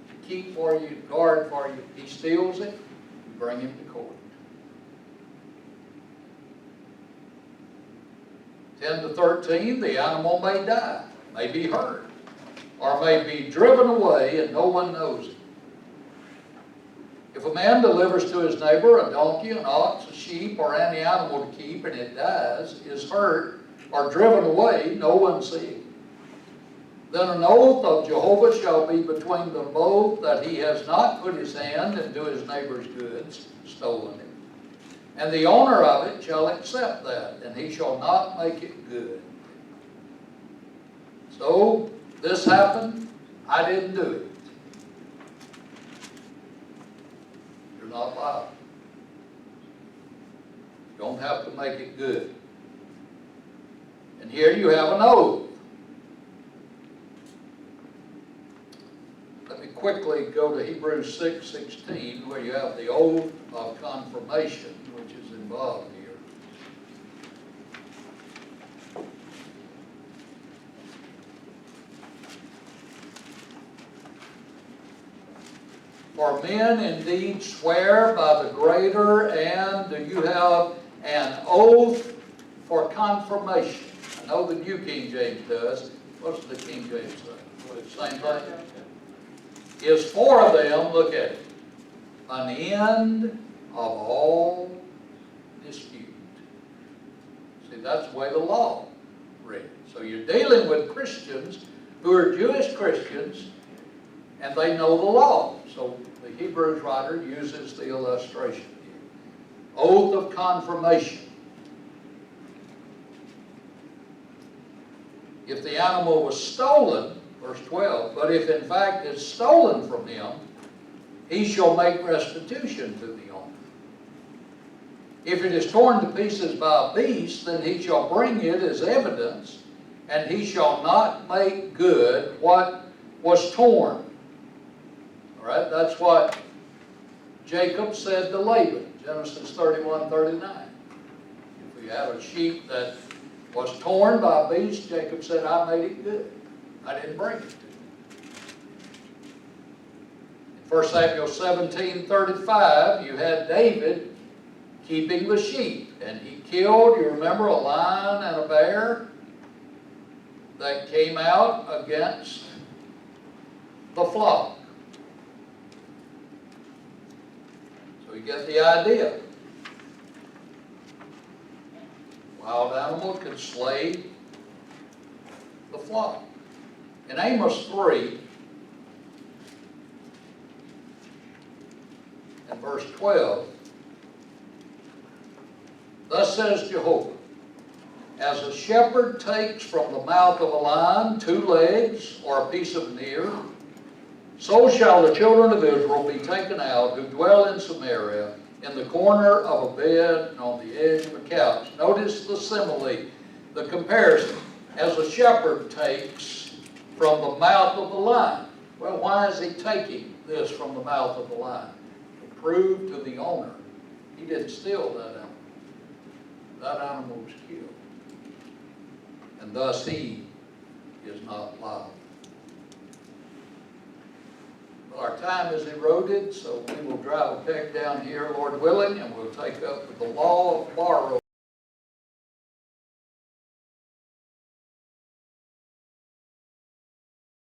to keep for you, to guard for you. He steals it, you bring him to court. 10 to 13, the animal may die, may be hurt, or may be driven away and no one knows it. If a man delivers to his neighbor a donkey, an ox, a sheep, or any animal to keep, and it dies, is hurt, or driven away, no one seeing, then an oath of Jehovah shall be between them both, that he has not put his hand into his neighbor's goods, stolen it. And the owner of it shall accept that, and he shall not make it good. So, this happened, I didn't do it. You're not liable. You don't have to make it good. And here you have an oath. Let me quickly go to Hebrews 6:16, where you have the oath of confirmation, which is involved here. For men indeed swear by the greater, and do you have an oath for confirmation? I know the New King James does. What's the King James say? Same thing. Is for them, look at it, an end of all dispute. See, that's the way the law read. So you're dealing with Christians who are Jewish Christians, and they know the law. So the Hebrews writer uses the illustration here. Oath of confirmation. If the animal was stolen, verse 12, but if in fact it's stolen from him, he shall make restitution to the owner. If it is torn to pieces by a beast, then he shall bring it as evidence, and he shall not make good what was torn. All right, that's what Jacob said to Laban, Genesis 31:39. If you have a sheep that was torn by a beast, Jacob said, I made it good. I didn't bring it to you. In 1 Samuel 17:35, you had David keeping the sheep, and he killed, you remember, a lion and a bear that came out against the flock. So you get the idea. Wild animal could slay the flock. In Amos 3, and verse 12, thus says Jehovah, as a shepherd takes from the mouth of a lion 2 legs or a piece of an ear, so shall the children of Israel be taken out who dwell in Samaria, in the corner of a bed and on the edge of a couch. Notice the simile, the comparison. As a shepherd takes from the mouth of the lion. Well, why is he taking this from the mouth of the lion? To prove to the owner he didn't steal that animal. That animal was killed. And thus he is not liable. Our time is eroded, so we will drive a peg down here, Lord willing, and we'll take up with the law of borrow